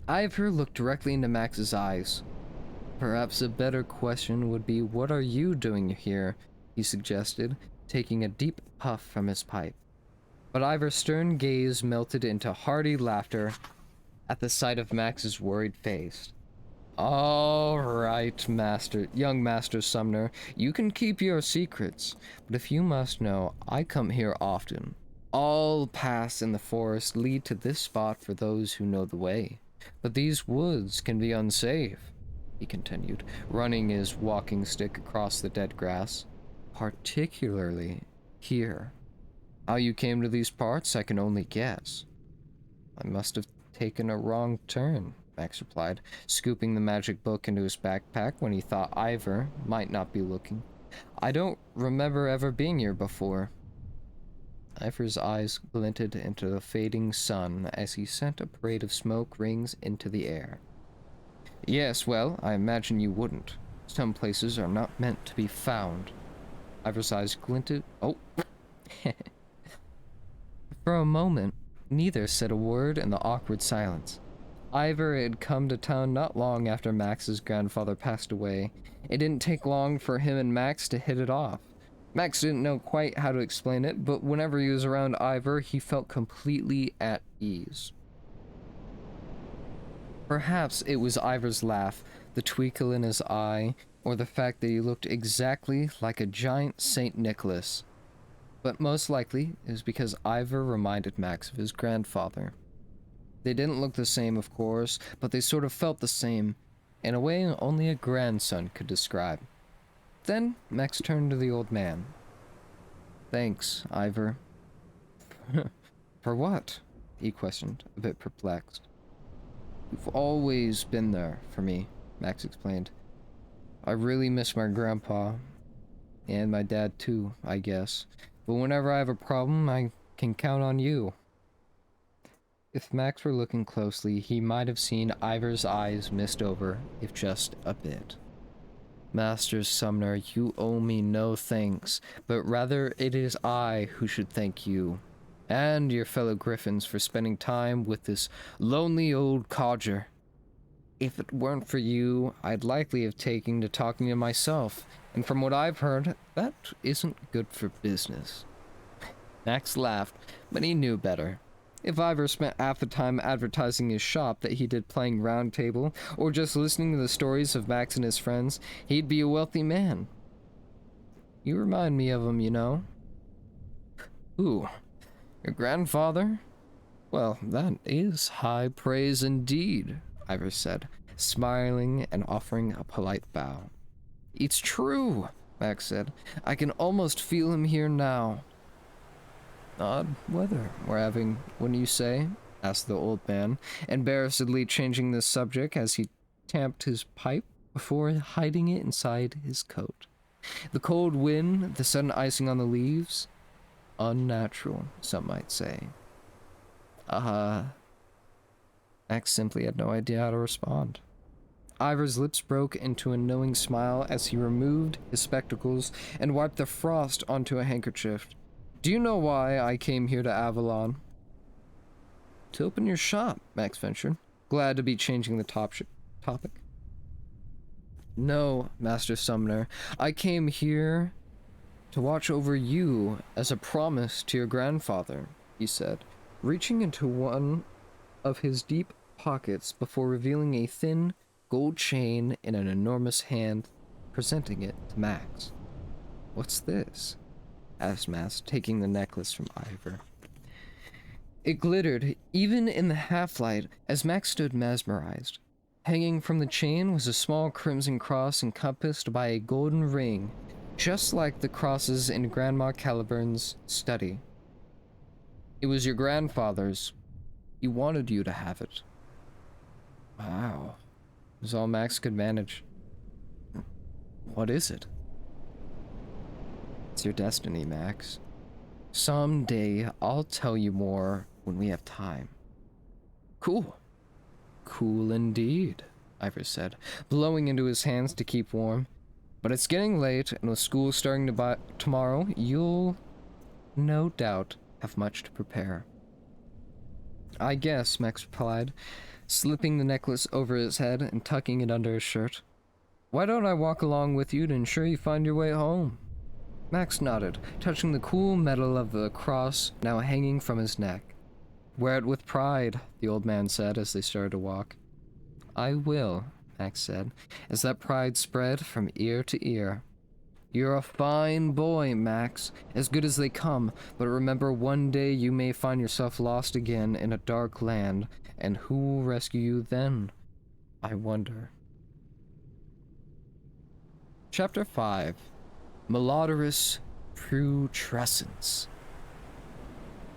Ivor looked directly into Max's eyes. Perhaps a better question would be, what are you doing here? He suggested, taking a deep puff from his pipe. But Ivor's stern gaze melted into hearty laughter at the sight of Max's worried face. All right, young Master Sumner, you can keep your secrets, but if you must know, I come here often. All paths in the forest lead to this spot for those who know the way, but these woods can be unsafe, he continued, running his walking stick across the dead grass, particularly here. How you came to these parts, I can only guess. I must have taken a wrong turn, Max replied, scooping the magic book into his backpack when he thought Ivor might not be looking. I don't remember ever being here before. Ivor's eyes glinted into the fading sun as he sent a parade of smoke rings into the air. Yes, well, I imagine you wouldn't. Some places are not meant to be found. Ivor's eyes glinted. Oh. For a moment, neither said a word in the awkward silence. Ivor had come to town not long after Max's grandfather passed away. It didn't take long for him and Max to hit it off. Max didn't know quite how to explain it, but whenever he was around Ivor, he felt completely at ease. Perhaps it was Ivor's laugh, the twinkle in his eye, or the fact that he looked exactly like a giant St. Nicholas. But most likely, it was because Ivor reminded Max of his grandfather. They didn't look the same, of course, but they sort of felt the same, in a way only a grandson could describe. Then, Max turned to the old man. Thanks, Ivor. For what? He questioned, a bit perplexed. You've always been there for me, Max explained. I really miss my grandpa, and my dad too, I guess. But whenever I have a problem, I can count on you. If Max were looking closely, he might have seen Ivor's eyes mist over, if just a bit. Master Sumner, you owe me no thanks, but rather it is I who should thank you, and your fellow Griffins for spending time with this lonely old codger. If it weren't for you, I'd likely have taken to talking to myself, and from what I've heard, that isn't good for business. Max laughed, but he knew better. If Ivor spent half the time advertising his shop that he did playing Round Table, or just listening to the stories of Max and his friends, he'd be a wealthy man. You remind me of him, you know. Who? Your grandfather? Well, that is high praise indeed, Ivor said, smiling and offering a polite bow. It's true, Max said. I can almost feel him here now. Odd weather we're having, wouldn't you say? Asked the old man, embarrassedly changing the subject as he tamped his pipe before hiding it inside his coat. The cold wind, the sudden icing on the leaves. Unnatural, some might say. Max simply had no idea how to respond. Ivor's lips broke into a knowing smile as he removed his spectacles and wiped the frost onto a handkerchief. Do you know why I came here to Avalon? To open your shop, Max ventured, glad to be changing the topic. No, Master Sumner, I came here to watch over you as a promise to your grandfather, he said, reaching into one of his deep pockets before revealing a thin gold chain in an enormous hand, presenting it to Max. What's this? Asked Max, taking the necklace from Ivor. It glittered, even in the half-light, as Max stood mesmerized. Hanging from the chain was a small crimson cross encompassed by a golden ring, just like the crosses in Grandma Caliburn's study. It was your grandfather's. He wanted you to have it. Wow. It was all Max could manage. What is it? It's your destiny, Max. Someday, I'll tell you more when we have time. Cool. Cool indeed, Ivor said, blowing into his hands to keep warm. But it's getting late, and with school starting tomorrow, you'll, no doubt, have much to prepare. I guess, Max replied, slipping the necklace over his head and tucking it under his shirt. Why don't I walk along with you to ensure you find your way home? Max nodded, touching the cool metal of the cross now hanging from his neck. Wear it with pride, the old man said as they started to walk. I will, Max said, as that pride spread from ear to ear. You're a fine boy, Max, as good as they come, but remember one day you may find yourself lost again in a dark land, and who will rescue you then? I wonder. Chapter 5. Malodorous Putrescence.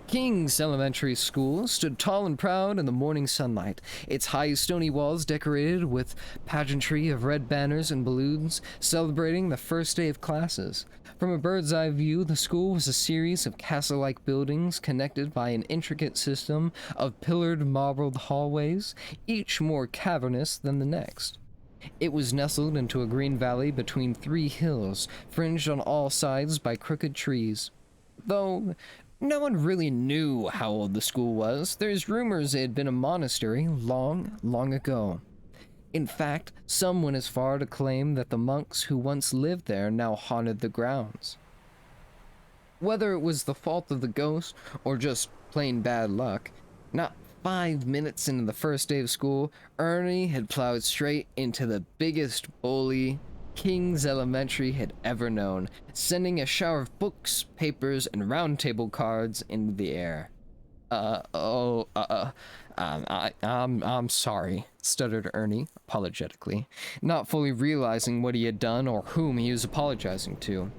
King's Elementary School stood tall and proud in the morning sunlight, its high stony walls decorated with pageantry of red banners and balloons celebrating the first day of classes. From a bird's eye view, the school was a series of castle-like buildings connected by an intricate system of pillared marbled hallways, each more cavernous than the next. It was nestled into a green valley between three hills, fringed on all sides by crooked trees. Though no one really knew how old the school was, there's rumors it had been a monastery long, long ago. In fact, some went as far to claim that the monks who once lived there now haunted the grounds. Whether it was the fault of the ghost or just plain bad luck, not 5 minutes into the first day of school, Ernie had plowed straight into the biggest bully King's Elementary had ever known, sending a shower of books, papers, and round table cards into the air. I'm sorry, stuttered Ernie, apologetically, not fully realizing what he had done or whom he was apologizing to.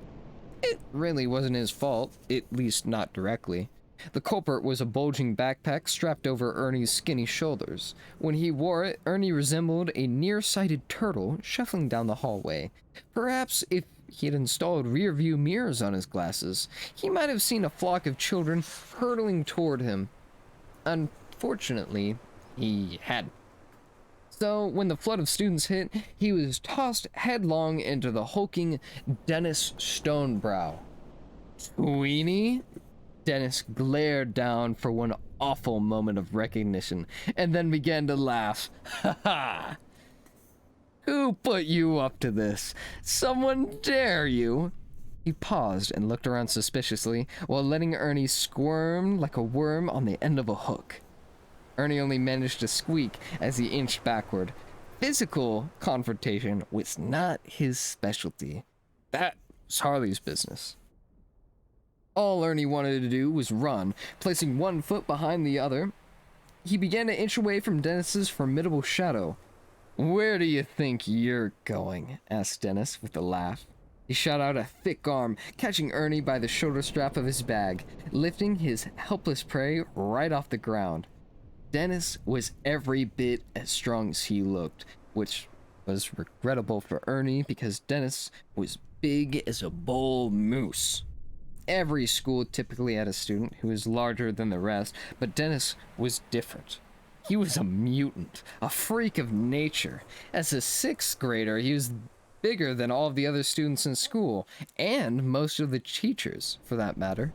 It really wasn't his fault, at least not directly. The culprit was a bulging backpack strapped over Ernie's skinny shoulders. When he wore it, Ernie resembled a nearsighted turtle shuffling down the hallway. Perhaps if he had installed rear-view mirrors on his glasses, he might have seen a flock of children hurtling toward him. Unfortunately, he hadn't. So, when the flood of students hit, he was tossed headlong into the hulking Dennis Stonebrow. Tweenie? Dennis glared down for one awful moment of recognition, and then began to laugh. Ha ha! Who put you up to this? Someone dare you? He paused and looked around suspiciously, while letting Ernie squirm like a worm on the end of a hook. Ernie only managed to squeak as he inched backward. Physical confrontation was not his specialty. That was Harley's business. All Ernie wanted to do was run, placing one foot behind the other. He began to inch away from Dennis's formidable shadow. Where do you think you're going? Asked Dennis with a laugh. He shot out a thick arm, catching Ernie by the shoulder strap of his bag, lifting his helpless prey right off the ground. Dennis was every bit as strong as he looked, which was regrettable for Ernie because Dennis was big as a bull moose. Every school typically had a student who was larger than the rest, but Dennis was different. He was a mutant, a freak of nature. As a 6th grader, he was bigger than all of the other students in school, and most of the teachers, for that matter.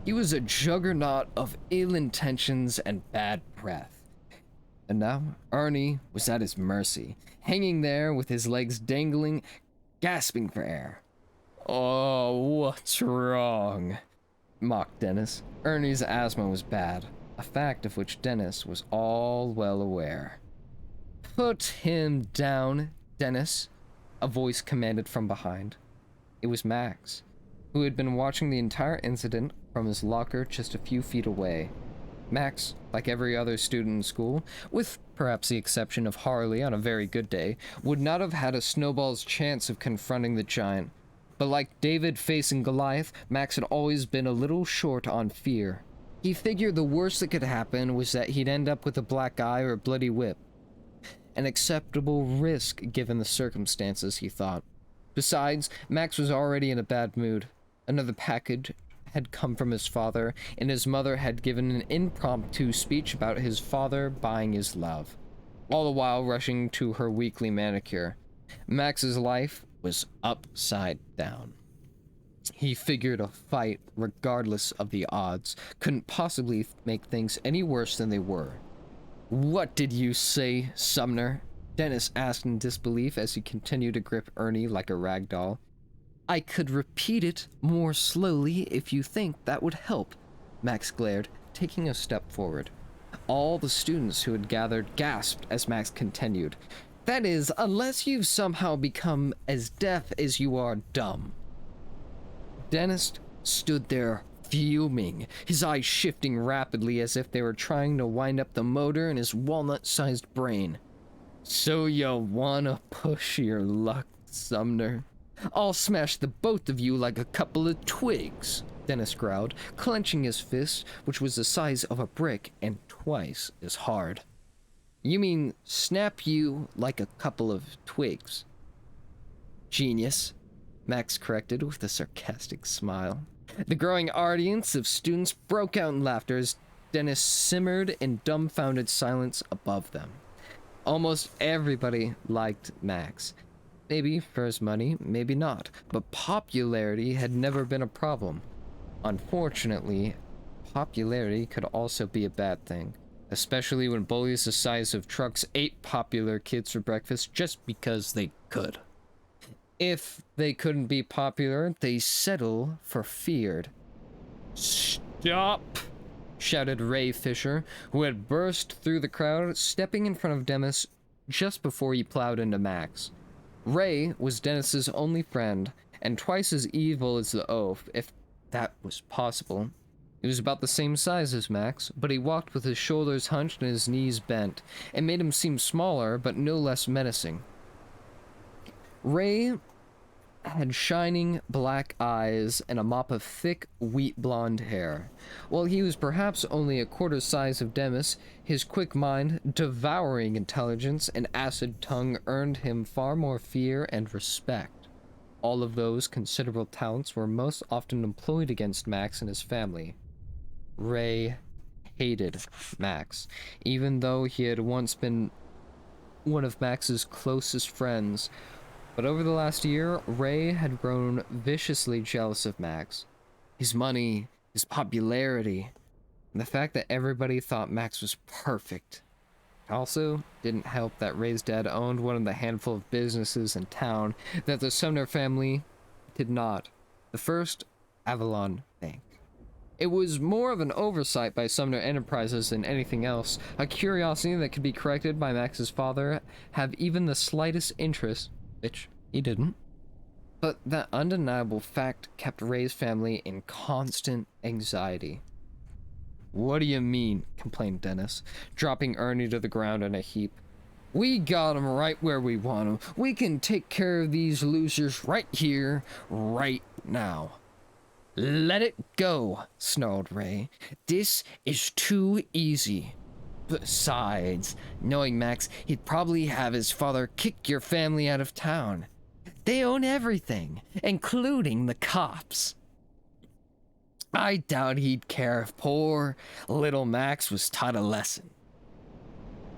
He was a juggernaut of ill intentions and bad breath. And now Ernie was at his mercy, hanging there with his legs dangling, gasping for air. Oh, what's wrong? Mocked Dennis. Ernie's asthma was bad, a fact of which Dennis was all well aware. Put him down, Dennis, a voice commanded from behind. It was Max, who had been watching the entire incident from his locker just a few feet away. Max, like every other student in school, with perhaps the exception of Harley on a very good day, would not have had a snowball's chance of confronting the giant. But like David facing Goliath, Max had always been a little short on fear. He figured the worst that could happen was that he'd end up with a black eye or a bloody whip. An acceptable risk given the circumstances, he thought. Besides, Max was already in a bad mood. Another package had come from his father, and his mother had given an impromptu speech about his father buying his love, all the while rushing to her weekly manicure. Max's life was upside down. He figured a fight, regardless of the odds, couldn't possibly make things any worse than they were. "What did you say, Sumner?" Dennis asked in disbelief as he continued to grip Ernie like a rag doll. "I could repeat it more slowly if you think that would help," Max glared, taking a step forward. All the students who had gathered gasped as Max continued. "That is, unless you've somehow become as deaf as you are dumb." Dennis stood there fuming, his eyes shifting rapidly as if they were trying to wind up the motor in his walnut-sized brain. "So you wanna push your luck, Sumner? I'll smash the both of you like a couple of twigs," Dennis growled, clenching his fist, which was the size of a brick and twice as hard. "You mean snap you like a couple of twigs." "Genius," Max corrected with a sarcastic smile. The growing audience of students broke out in laughter as Dennis simmered in dumbfounded silence above them. Almost everybody liked Max. Maybe for his money, maybe not, but popularity had never been a problem. Unfortunately, popularity could also be a bad thing, especially when bullies the size of trucks ate popular kids for breakfast just because they could. If they couldn't be popular, they settle for feared. "Stop!" shouted Ray Fisher, who had burst through the crowd, stepping in front of Dennis just before he plowed into Max. Ray was Dennis's only friend, and twice as evil as the oaf, if that was possible. He was about the same size as Max, but he walked with his shoulders hunched and his knees bent. It made him seem smaller, but no less menacing. Ray had shining black eyes and a mop of thick, wheat blonde hair. While he was perhaps only a quarter size of Dennis, his quick mind, devouring intelligence, and acid tongue earned him far more fear and respect. All of those considerable talents were most often employed against Max and his family. Ray hated Max, even though he had once been one of Max's closest friends. But over the last year, Ray had grown viciously jealous of Max. His money, his popularity, and the fact that everybody thought Max was perfect. It also didn't help that Ray's dad owned one of the handful of businesses in town that the Sumner family did not. The First Avalon Bank. It was more of an oversight by Sumner Enterprises than anything else, a curiosity that could be corrected by Max's father have even the slightest interest, which he didn't. But that undeniable fact kept Ray's family in constant anxiety. "What do you mean?" complained Dennis, dropping Ernie to the ground in a heap. "We got 'em right where we want 'em. We can take care of these losers right here, right now." "Let it go," snarled Ray. "This is too easy. Besides, knowing Max, he'd probably have his father kick your family out of town. They own everything, including the cops. I doubt he'd care if poor little Max was taught a lesson."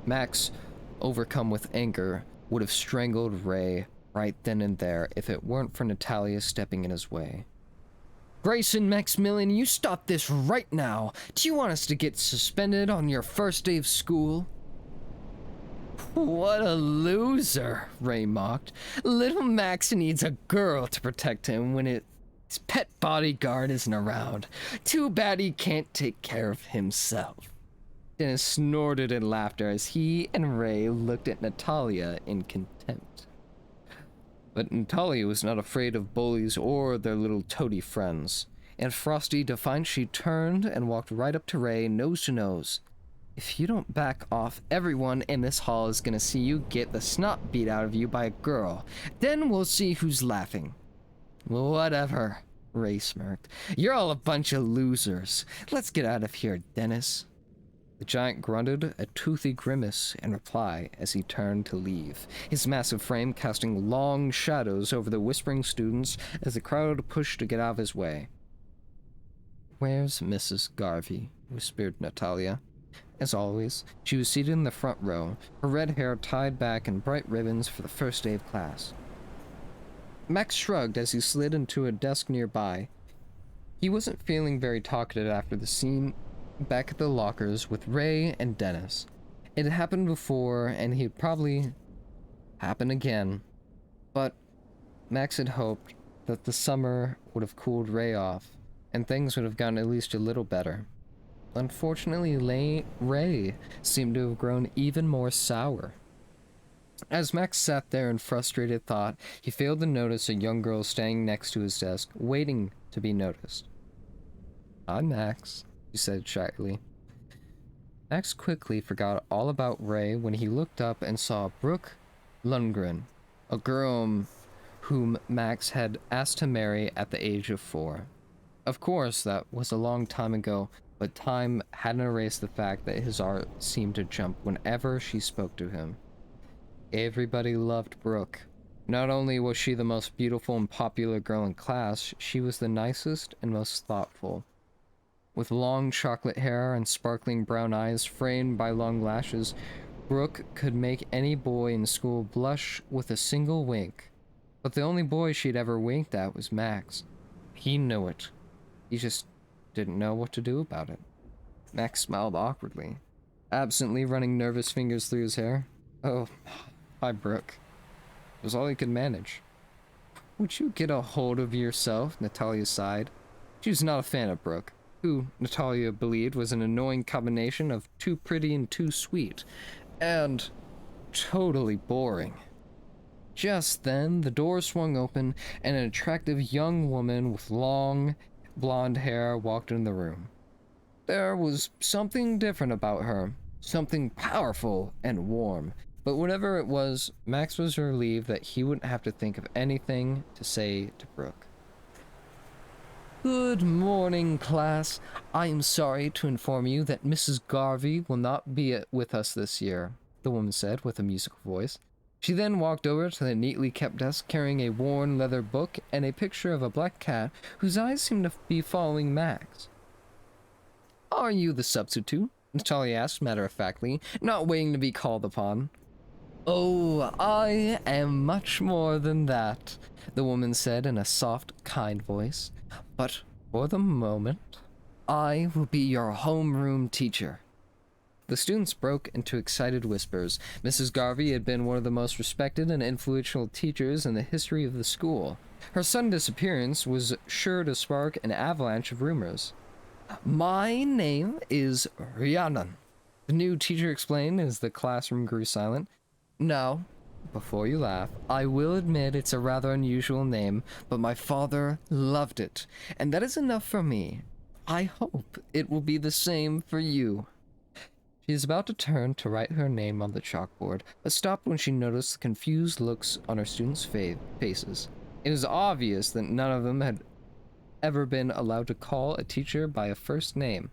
Max, overcome with anger, would have strangled Ray right then and there if it weren't for Natalia stepping in his way. "Grayson Maximilian, you stop this right now. Do you want us to get suspended on your first day of school?" "What a loser," Ray mocked. "Little Max needs a girl to protect him when his pet bodyguard isn't around. Too bad he can't take care of himself." Dennis snorted in laughter as he and Ray looked at Natalia in contempt. But Natalia was not afraid of bullies or their little toady friends. And frosty, defiant, she turned and walked right up to Ray, nose to nose. "If you don't back off, everyone in this hall is gonna see you get the snot beat out of you by a girl. Then we'll see who's laughing." "Whatever," Ray smirked. "You're all a bunch of losers. Let's get out of here, Dennis." The giant grunted a toothy grimace in reply as he turned to leave, his massive frame casting long shadows over the whispering students as the crowd pushed to get out of his way. Where's Mrs. Garvey? Whispered Natalia. As always, she was seated in the front row, her red hair tied back in bright ribbons for the first day of class. Max shrugged as he slid into a desk nearby. He wasn't feeling very talkative after the scene back at the lockers with Ray and Dennis. It had happened before, and he'd probably happen again. But Max had hoped that the summer would have cooled Ray off, and things would have gotten at least a little better. Unfortunately, Ray seemed to have grown even more sour. As Max sat there in frustrated thought, he failed to notice a young girl standing next to his desk, waiting to be noticed. "Hi, Max," she said shyly. Max quickly forgot all about Ray when he looked up and saw Brooke Lundgren, a girl whom Max had asked to marry at the age of 4. Of course, that was a long time ago, but time hadn't erased the fact that his heart seemed to jump whenever she spoke to him. Everybody loved Brooke. Not only was she the most beautiful and popular girl in class, she was the nicest and most thoughtful. With long chocolate hair and sparkling brown eyes framed by long lashes, Brooke could make any boy in school blush with a single wink. But the only boy she'd ever winked at was Max. He knew it. He just didn't know what to do about it. Max smiled awkwardly, absently running nervous fingers through his hair. "Oh, hi, Brooke." It was all he could manage. "Would you get a hold of yourself?" Natalia sighed. She was not a fan of Brooke, who Natalia believed was an annoying combination of too pretty and too sweet, and totally boring. Just then, the door swung open, and an attractive young woman with long, blonde hair walked into the room. There was something different about her, something powerful and warm, but whatever it was, Max was relieved that he wouldn't have to think of anything to say to Brooke. "Good morning, class. I am sorry to inform you that Mrs. Garvey will not be with us this year," the woman said with a musical voice. She then walked over to the neatly kept desk carrying a worn leather book and a picture of a black cat whose eyes seemed to be following Max. "Are you the substitute?" Natalia asked matter-of-factly, not waiting to be called upon. "Oh, I am much more than that," the woman said in a soft, kind voice. "But for the moment, I will be your homeroom teacher." The students broke into excited whispers. Mrs. Garvey had been one of the most respected and influential teachers in the history of the school. Her sudden disappearance was sure to spark an avalanche of rumors. "My name is Rhiannon," the new teacher explained as the classroom grew silent. "Now, before you laugh, I will admit it's a rather unusual name, but my father loved it, and that is enough for me. I hope it will be the same for you." She was about to turn to write her name on the chalkboard, but stopped when she noticed the confused looks on her students' faces. It was obvious that none of them had ever been allowed to call a teacher by a first name.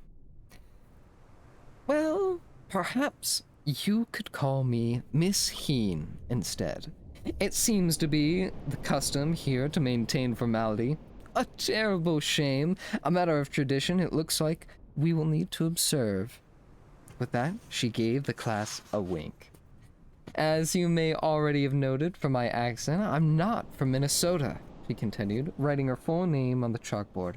"Well, perhaps you could call me Miss Heen instead. It seems to be the custom here to maintain formality. A terrible shame. A matter of tradition it looks like we will need to observe." With that, she gave the class a wink. "As you may already have noted from my accent, I'm not from Minnesota," she continued, writing her full name on the chalkboard.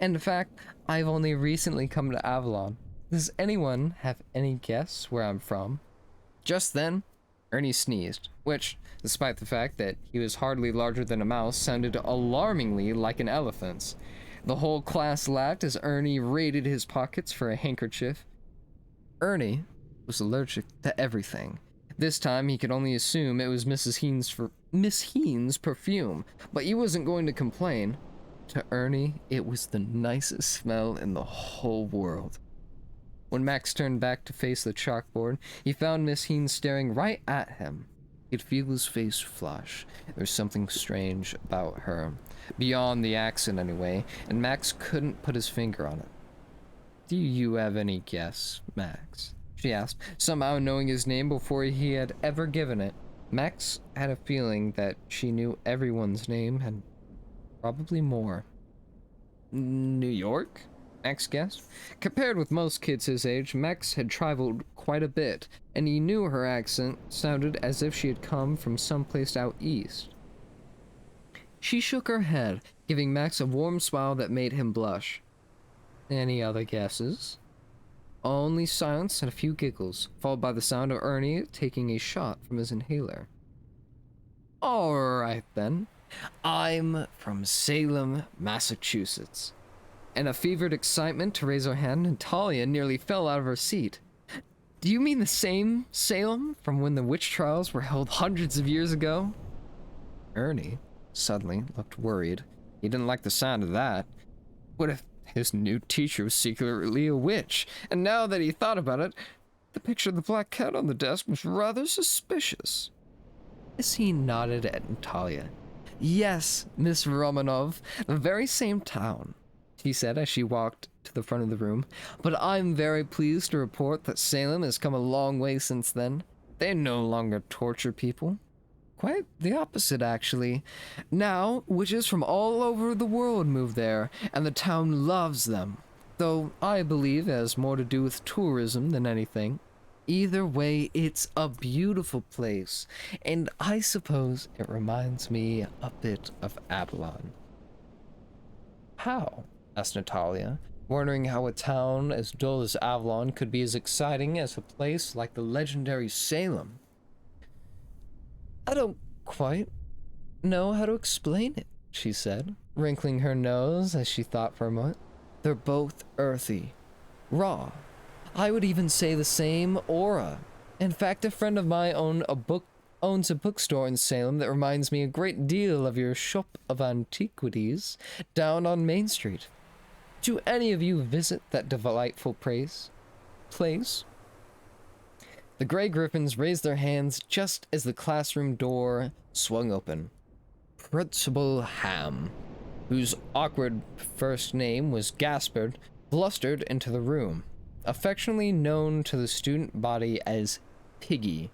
"In fact, I've only recently come to Avalon. Does anyone have any guess where I'm from?" Just then, Ernie sneezed, which, despite the fact that he was hardly larger than a mouse, sounded alarmingly like an elephant's. The whole class laughed as Ernie raided his pockets for a handkerchief. Ernie was allergic to everything. This time he could only assume it was Miss Heen's perfume, but he wasn't going to complain. To Ernie, it was the nicest smell in the whole world. When Max turned back to face the chalkboard, he found Miss Heen staring right at him. He could feel his face flush. There was something strange about her, beyond the accent anyway, and Max couldn't put his finger on it. "Do you have any guess, Max?" she asked, somehow knowing his name before he had ever given it. Max had a feeling that she knew everyone's name and probably more. "New York?" Max guessed. Compared with most kids his age, Max had traveled quite a bit, and he knew her accent sounded as if she had come from someplace out east. She shook her head, giving Max a warm smile that made him blush. Any other guesses? Only silence and a few giggles, followed by the sound of Ernie taking a shot from his inhaler. Alright then. I'm from Salem, Massachusetts. In a fevered excitement to raise her hand, Natalia nearly fell out of her seat. Do you mean the same Salem from when the witch trials were held hundreds of years ago? Ernie suddenly looked worried. He didn't like the sound of that. What if his new teacher was secretly a witch? And now that he thought about it, the picture of the black cat on the desk was rather suspicious. As he nodded at Natalia. Yes, Miss Romanov, the very same town, he said as she walked to the front of the room. But I'm very pleased to report that Salem has come a long way since then. They no longer torture people. Quite the opposite, actually. Now, witches from all over the world move there, and the town loves them. Though I believe it has more to do with tourism than anything. Either way, it's a beautiful place, and I suppose it reminds me a bit of Avalon. How? Asked Natalia, wondering how a town as dull as Avalon could be as exciting as a place like the legendary Salem. I don't quite know how to explain it, she said, wrinkling her nose as she thought for a moment. They're both earthy, raw. I would even say the same aura. In fact, a friend of mine owns a bookstore in Salem that reminds me a great deal of your shop of antiquities down on Main Street. Do any of you visit that delightful place? The Grey Griffins raised their hands just as the classroom door swung open. Principal Ham, whose awkward first name was Gaspard, blustered into the room, affectionately known to the student body as Piggy.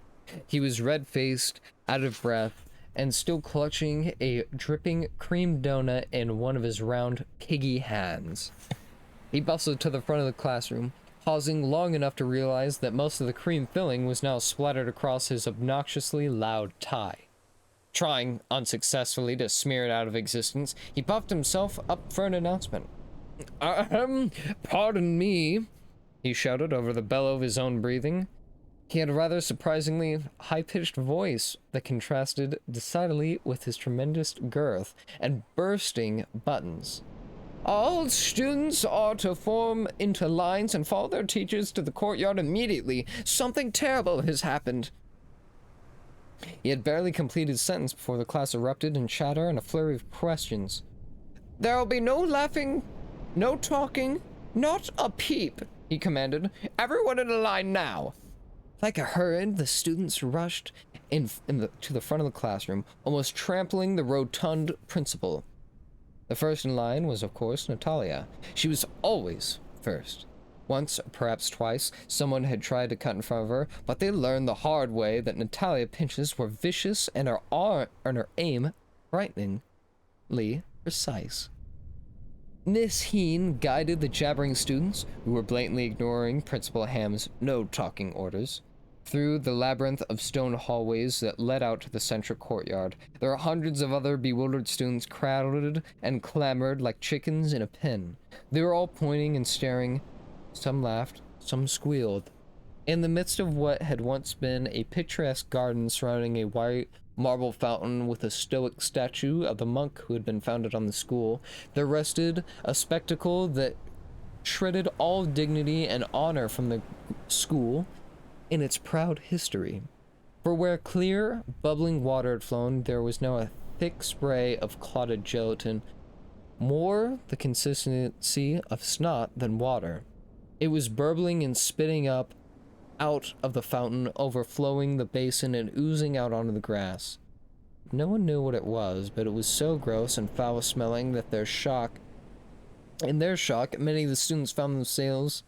He was red-faced, out of breath, and still clutching a dripping cream donut in one of his round, piggy hands. He bustled to the front of the classroom, pausing long enough to realize that most of the cream filling was now splattered across his obnoxiously loud tie. Trying unsuccessfully to smear it out of existence, he puffed himself up for an announcement. Pardon me, he shouted over the bellow of his own breathing. He had a rather surprisingly high-pitched voice that contrasted decidedly with his tremendous girth and bursting buttons. All students are to form into lines and follow their teachers to the courtyard immediately. Something terrible has happened. He had barely completed his sentence before the class erupted in chatter and a flurry of questions. There will be no laughing, no talking, not a peep, he commanded. Everyone in a line now. Like a herd, the students rushed to the front of the classroom, almost trampling the rotund principal. The first in line was, of course, Natalia. She was always first. Once, perhaps twice, someone had tried to cut in front of her, but they learned the hard way that Natalia pinches were vicious and her aim frighteningly precise. Miss Heen guided the jabbering students, who were blatantly ignoring Principal Ham's no-talking orders, through the labyrinth of stone hallways that led out to the central courtyard. There were hundreds of other bewildered students crowded and clamored like chickens in a pen. They were all pointing and staring. Some laughed, some squealed. In the midst of what had once been a picturesque garden surrounding a white marble fountain with a stoic statue of the monk who had been founded on the school, there rested a spectacle that shredded all dignity and honor from the school in its proud history. For where clear, bubbling water had flown, there was now a thick spray of clotted gelatin, more the consistency of snot than water. It was burbling and spitting up out of the fountain, overflowing the basin and oozing out onto the grass. No one knew what it was, but it was so gross and foul-smelling that in their shock, many of the students found themselves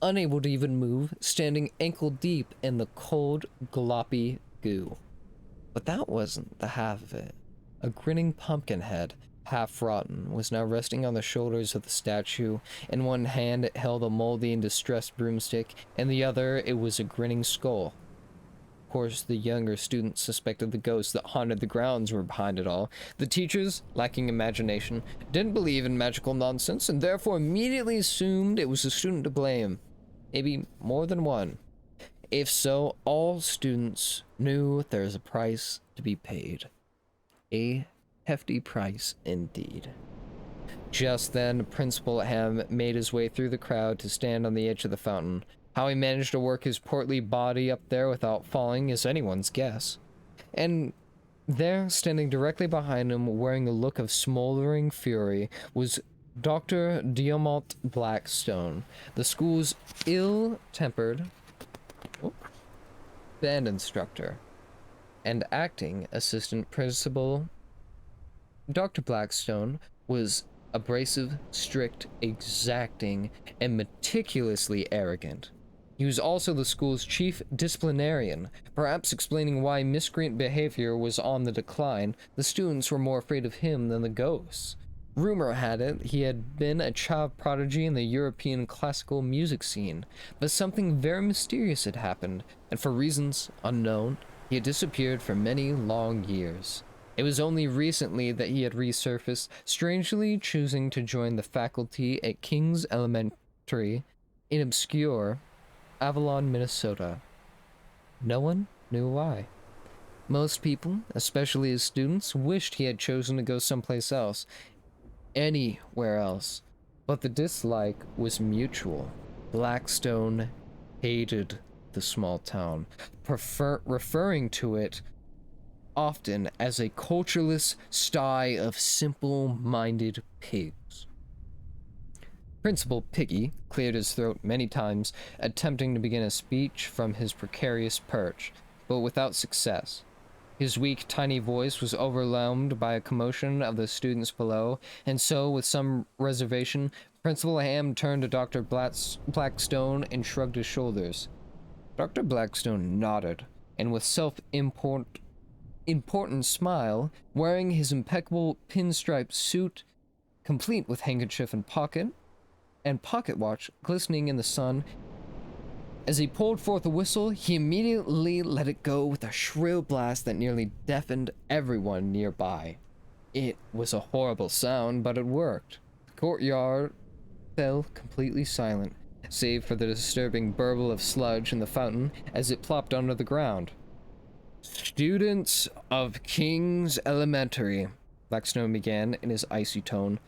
unable to even move, standing ankle-deep in the cold, gloppy goo. But that wasn't the half of it. A grinning pumpkin head half rotten, was now resting on the shoulders of the statue. In one hand it held a moldy and distressed broomstick, in the other it was a grinning skull. Of course, the younger students suspected the ghosts that haunted the grounds were behind it all. The teachers, lacking imagination, didn't believe in magical nonsense and therefore immediately assumed it was the student to blame. Maybe more than one. If so, all students knew there is a price to be paid. A hefty price indeed. Just then, Principal Ham made his way through the crowd to stand on the edge of the fountain. How he managed to work his portly body up there without falling is anyone's guess. And there, standing directly behind him, wearing a look of smoldering fury, was Dr. Diamant Blackstone, the school's ill-tempered band instructor and acting assistant principal. Dr. Blackstone was abrasive, strict, exacting, and meticulously arrogant. He was also the school's chief disciplinarian, perhaps explaining why miscreant behavior was on the decline. The students were more afraid of him than the ghosts. Rumor had it he had been a child prodigy in the European classical music scene, but something very mysterious had happened, and for reasons unknown, he had disappeared for many long years. It was only recently that he had resurfaced, strangely choosing to join the faculty at King's Elementary in obscure Avalon, Minnesota. No one knew why. Most people, especially his students, wished he had chosen to go someplace else, anywhere else, but the dislike was mutual. Blackstone hated the small town, referring to it often as a cultureless sty of simple-minded pigs. Principal Piggy cleared his throat many times, attempting to begin a speech from his precarious perch, but without success. His weak, tiny voice was overwhelmed by a commotion of the students below, and so, with some reservation, Principal Ham turned to Dr. Blackstone and shrugged his shoulders. Dr. Blackstone nodded, and with self-important smile, wearing his impeccable pinstripe suit, complete with handkerchief and pocket watch glistening in the sun, as he pulled forth a whistle, he immediately let it go with a shrill blast that nearly deafened everyone nearby. It was a horrible sound, but it worked. The courtyard fell completely silent, save for the disturbing burble of sludge in the fountain as it plopped onto the ground. "Students of King's Elementary," Blackstone began in his icy tone,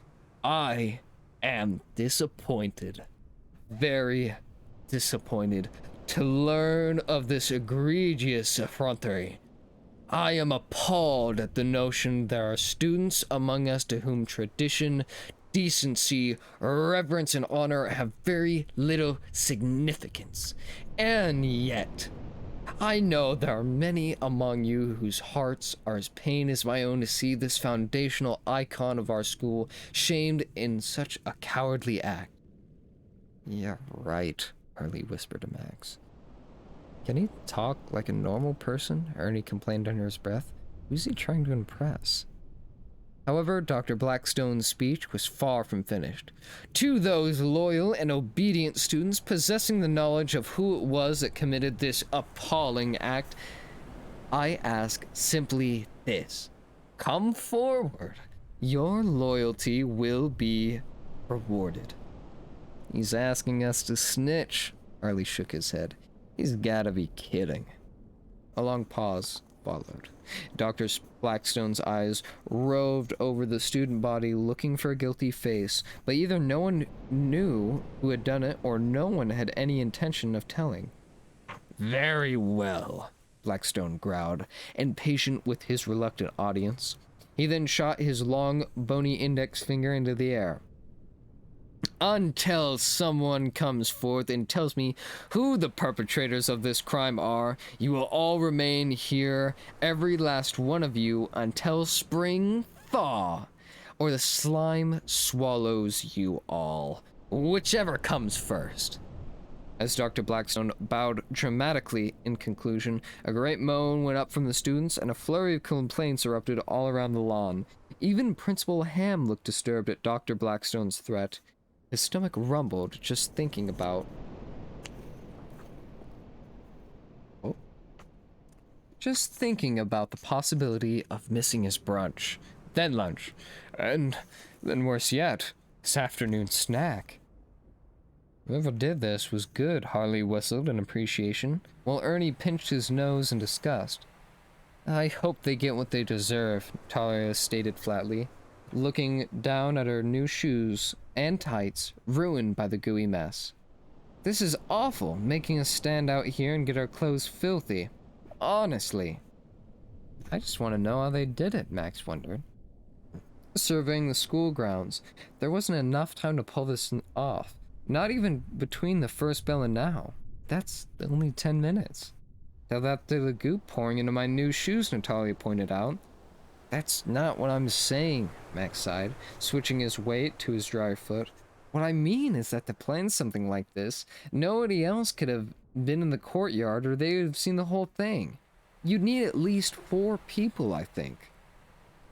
"I am disappointed, very disappointed, to learn of this egregious effrontery. I am appalled at the notion there are students among us to whom tradition, decency, reverence, and honor have very little significance. And yet, I know there are many among you whose hearts are as pain as my own to see this foundational icon of our school shamed in such a cowardly act." "Yeah, right," Harley whispered to Max. "Can he talk like a normal person?" Ernie complained under his breath. Who's he trying to impress? However, Dr. Blackstone's speech was far from finished. "To those loyal and obedient students possessing the knowledge of who it was that committed this appalling act, I ask simply this: come forward. Your loyalty will be rewarded." "He's asking us to snitch." Arlie shook his head. "He's gotta be kidding." A long pause followed. Dr. Blackstone's eyes roved over the student body looking for a guilty face, but either no one knew who had done it or no one had any intention of telling. "Very well," Blackstone growled, impatient with his reluctant audience. He then shot his long, bony index finger into the air. "Until someone comes forth and tells me who the perpetrators of this crime are, you will all remain here, every last one of you, until spring thaw, or the slime swallows you all, whichever comes first." As Dr. Blackstone bowed dramatically in conclusion, a great moan went up from the students, and a flurry of complaints erupted all around the lawn. Even Principal Ham looked disturbed at Dr. Blackstone's threat. His stomach rumbled just thinking about... Oh. Just thinking about the possibility of missing his brunch, then lunch, and then worse yet, his afternoon snack. Whoever did this was good, Harley whistled in appreciation, while Ernie pinched his nose in disgust. I hope they get what they deserve, Talia stated flatly, looking down at her new shoes and tights, ruined by the gooey mess. This is awful, making us stand out here and get our clothes filthy. Honestly. I just want to know how they did it, Max wondered. Surveying the school grounds, there wasn't enough time to pull this off. Not even between the first bell and now. That's only 10 minutes. Tell that to the goop pouring into my new shoes, Natalia pointed out. That's not what I'm saying, Max sighed, switching his weight to his dry foot. What I mean is that to plan something like this, nobody else could have been in the courtyard or they would have seen the whole thing. You'd need at least 4 people, I think.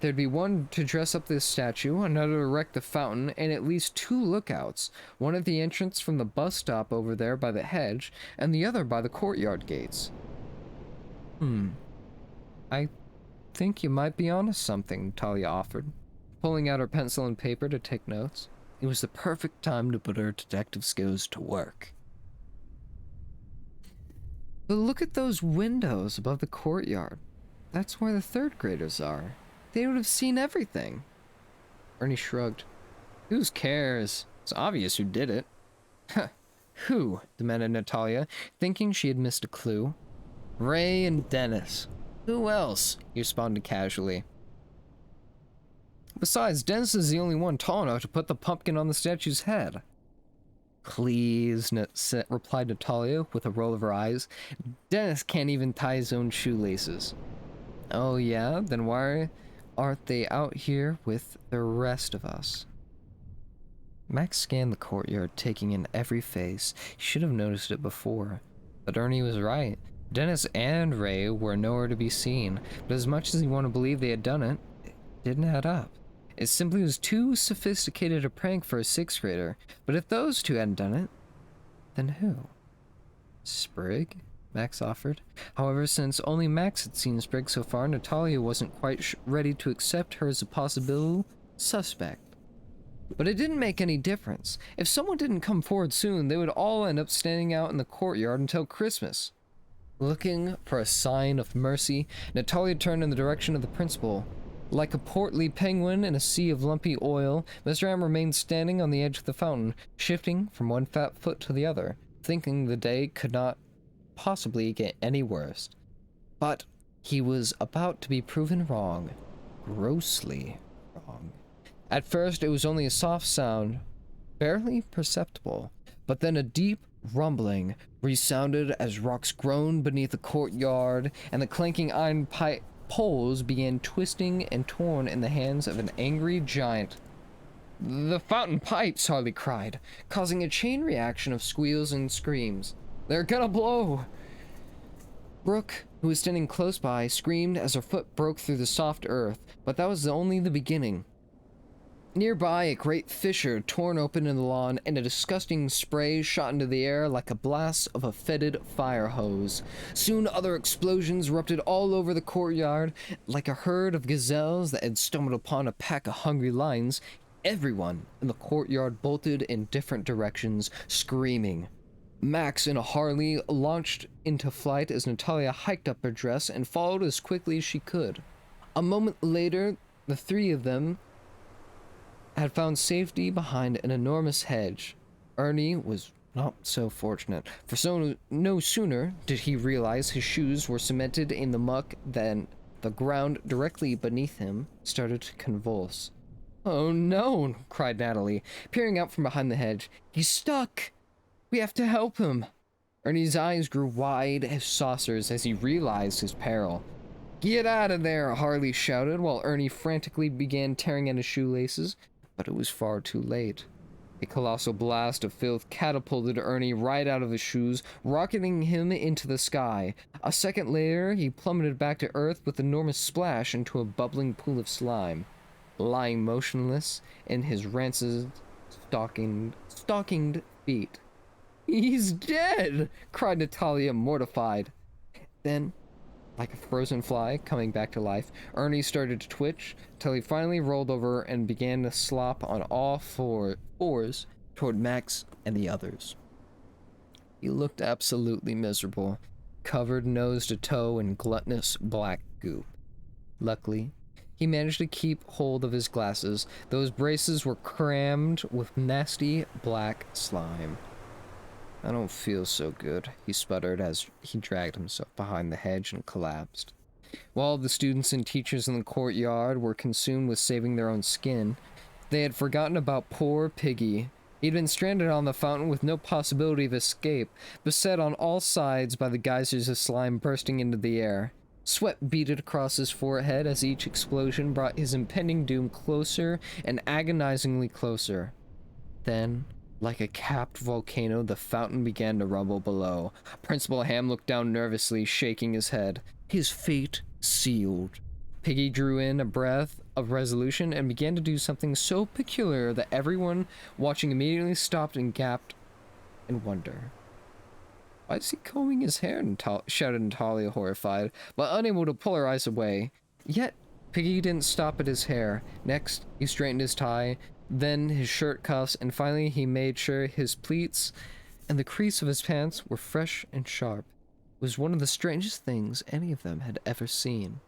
There'd be one to dress up this statue, another to erect the fountain, and at least 2 lookouts, one at the entrance from the bus stop over there by the hedge, and the other by the courtyard gates. I think you might be onto something, Talia offered, pulling out her pencil and paper to take notes. It was the perfect time to put her detective skills to work. But look at those windows above the courtyard. That's where the 3rd graders are. They would have seen everything. Ernie shrugged. Who cares? It's obvious who did it. Who? Demanded Natalia, thinking she had missed a clue. Ray and Dennis. Who else? He responded casually. Besides, Dennis is the only one tall enough to put the pumpkin on the statue's head. Please, replied Natalia with a roll of her eyes. Dennis can't even tie his own shoelaces. Oh yeah? Then why aren't they out here with the rest of us? Max scanned the courtyard, taking in every face. He should have noticed it before. But Ernie was right. Dennis and Ray were nowhere to be seen, but as much as he wanted to believe they had done it, it didn't add up. It simply was too sophisticated a prank for a 6th grader. But if those 2 hadn't done it, then who? Sprig? Max offered. However, since only Max had seen Sprig so far, Natalia wasn't quite ready to accept her as a possible suspect. But it didn't make any difference. If someone didn't come forward soon, they would all end up standing out in the courtyard until Christmas. Looking for a sign of mercy, Natalia turned in the direction of the principal. Like a portly penguin in a sea of lumpy oil, Mr. M remained standing on the edge of the fountain, shifting from one fat foot to the other, thinking the day could not possibly get any worse. But he was about to be proven wrong. Grossly wrong. At first, it was only a soft sound, barely perceptible, but then a deep rumbling resounded as rocks groaned beneath the courtyard, and the clanking iron poles began twisting and torn in the hands of an angry giant. The fountain pipes, Harley cried, causing a chain reaction of squeals and screams. They're gonna blow! Brooke, who was standing close by, screamed as her foot broke through the soft earth, but that was only the beginning. Nearby, a great fissure torn open in the lawn, and a disgusting spray shot into the air like a blast of a fetid fire hose. Soon other explosions erupted all over the courtyard, like a herd of gazelles that had stumbled upon a pack of hungry lions. Everyone in the courtyard bolted in different directions, screaming. Max and Harley launched into flight as Natalia hiked up her dress and followed as quickly as she could. A moment later, the 3 of them had found safety behind an enormous hedge. Ernie was not so fortunate, for no sooner did he realize his shoes were cemented in the muck than the ground directly beneath him started to convulse. Oh no, cried Natalie, peering out from behind the hedge. He's stuck! We have to help him! Ernie's eyes grew wide as saucers as he realized his peril. Get out of there, Harley shouted while Ernie frantically began tearing at his shoelaces. But it was far too late. A colossal blast of filth catapulted Ernie right out of his shoes, rocketing him into the sky. A second later, he plummeted back to earth with an enormous splash into a bubbling pool of slime. lying motionless in his rancid, stockinged feet. "He's dead!" cried Natalia, mortified. Then, like a frozen fly coming back to life, Ernie started to twitch till he finally rolled over and began to slop on all fours toward Max and the others. He looked absolutely miserable, covered nose to toe in gluttonous black goop. Luckily, he managed to keep hold of his glasses. Those braces were crammed with nasty black slime. "I don't feel so good," he sputtered as he dragged himself behind the hedge and collapsed. While the students and teachers in the courtyard were consumed with saving their own skin, they had forgotten about poor Piggy. He'd been stranded on the fountain with no possibility of escape, beset on all sides by the geysers of slime bursting into the air. Sweat beaded across his forehead as each explosion brought his impending doom closer and agonizingly closer. Then, like a capped volcano, the fountain began to rumble below. Principal Ham looked down nervously, shaking his head. His fate sealed. Piggy drew in a breath of resolution and began to do something so peculiar that everyone watching immediately stopped and gaped in wonder. "Why is he combing his hair?" shouted Natalia, horrified, but unable to pull her eyes away. Yet, Piggy didn't stop at his hair. Next, he straightened his tie, then his shirt cuffs, and finally he made sure his pleats and the crease of his pants were fresh and sharp. It was one of the strangest things any of them had ever seen.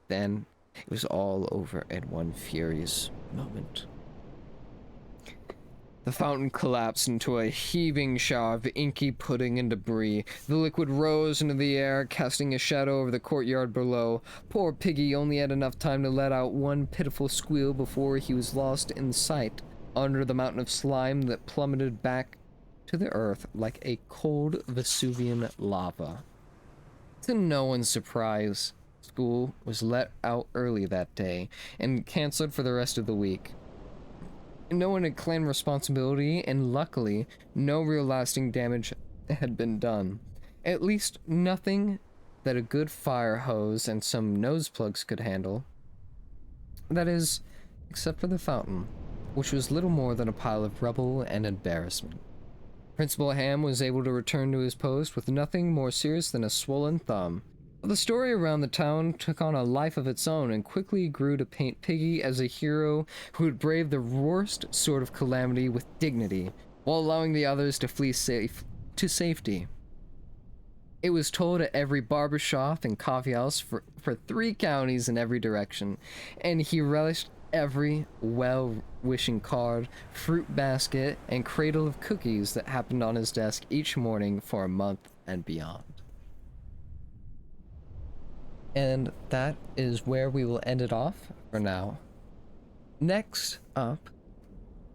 Then, it was all over in one furious moment. The fountain collapsed into a heaving shower of inky pudding and debris. The liquid rose into the air, casting a shadow over the courtyard below. Poor Piggy only had enough time to let out one pitiful squeal before he was lost in sight under the mountain of slime that plummeted back to the earth like a cold Vesuvian lava. To no one's surprise, school was let out early that day and canceled for the rest of the week. No one had claimed responsibility, and luckily, no real lasting damage had been done. At least nothing that a good fire hose and some nose plugs could handle. That is, except for the fountain, which was little more than a pile of rubble and embarrassment. Principal Ham was able to return to his post with nothing more serious than a swollen thumb. The story around the town took on a life of its own and quickly grew to paint Piggy as a hero who had braved the worst sort of calamity with dignity, while allowing the others to flee to safety. It was told at every barber shop and coffee house for 3 counties in every direction, and he relished every well-wishing card, fruit basket, and cradle of cookies that happened on his desk each morning for a month and beyond. And that is where we will end it off for now. Next up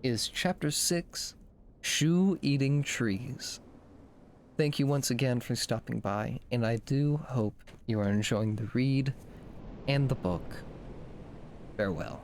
is Chapter 6, Shoe-Eating Trees. Thank you once again for stopping by, and I do hope you are enjoying the read and the book. Farewell.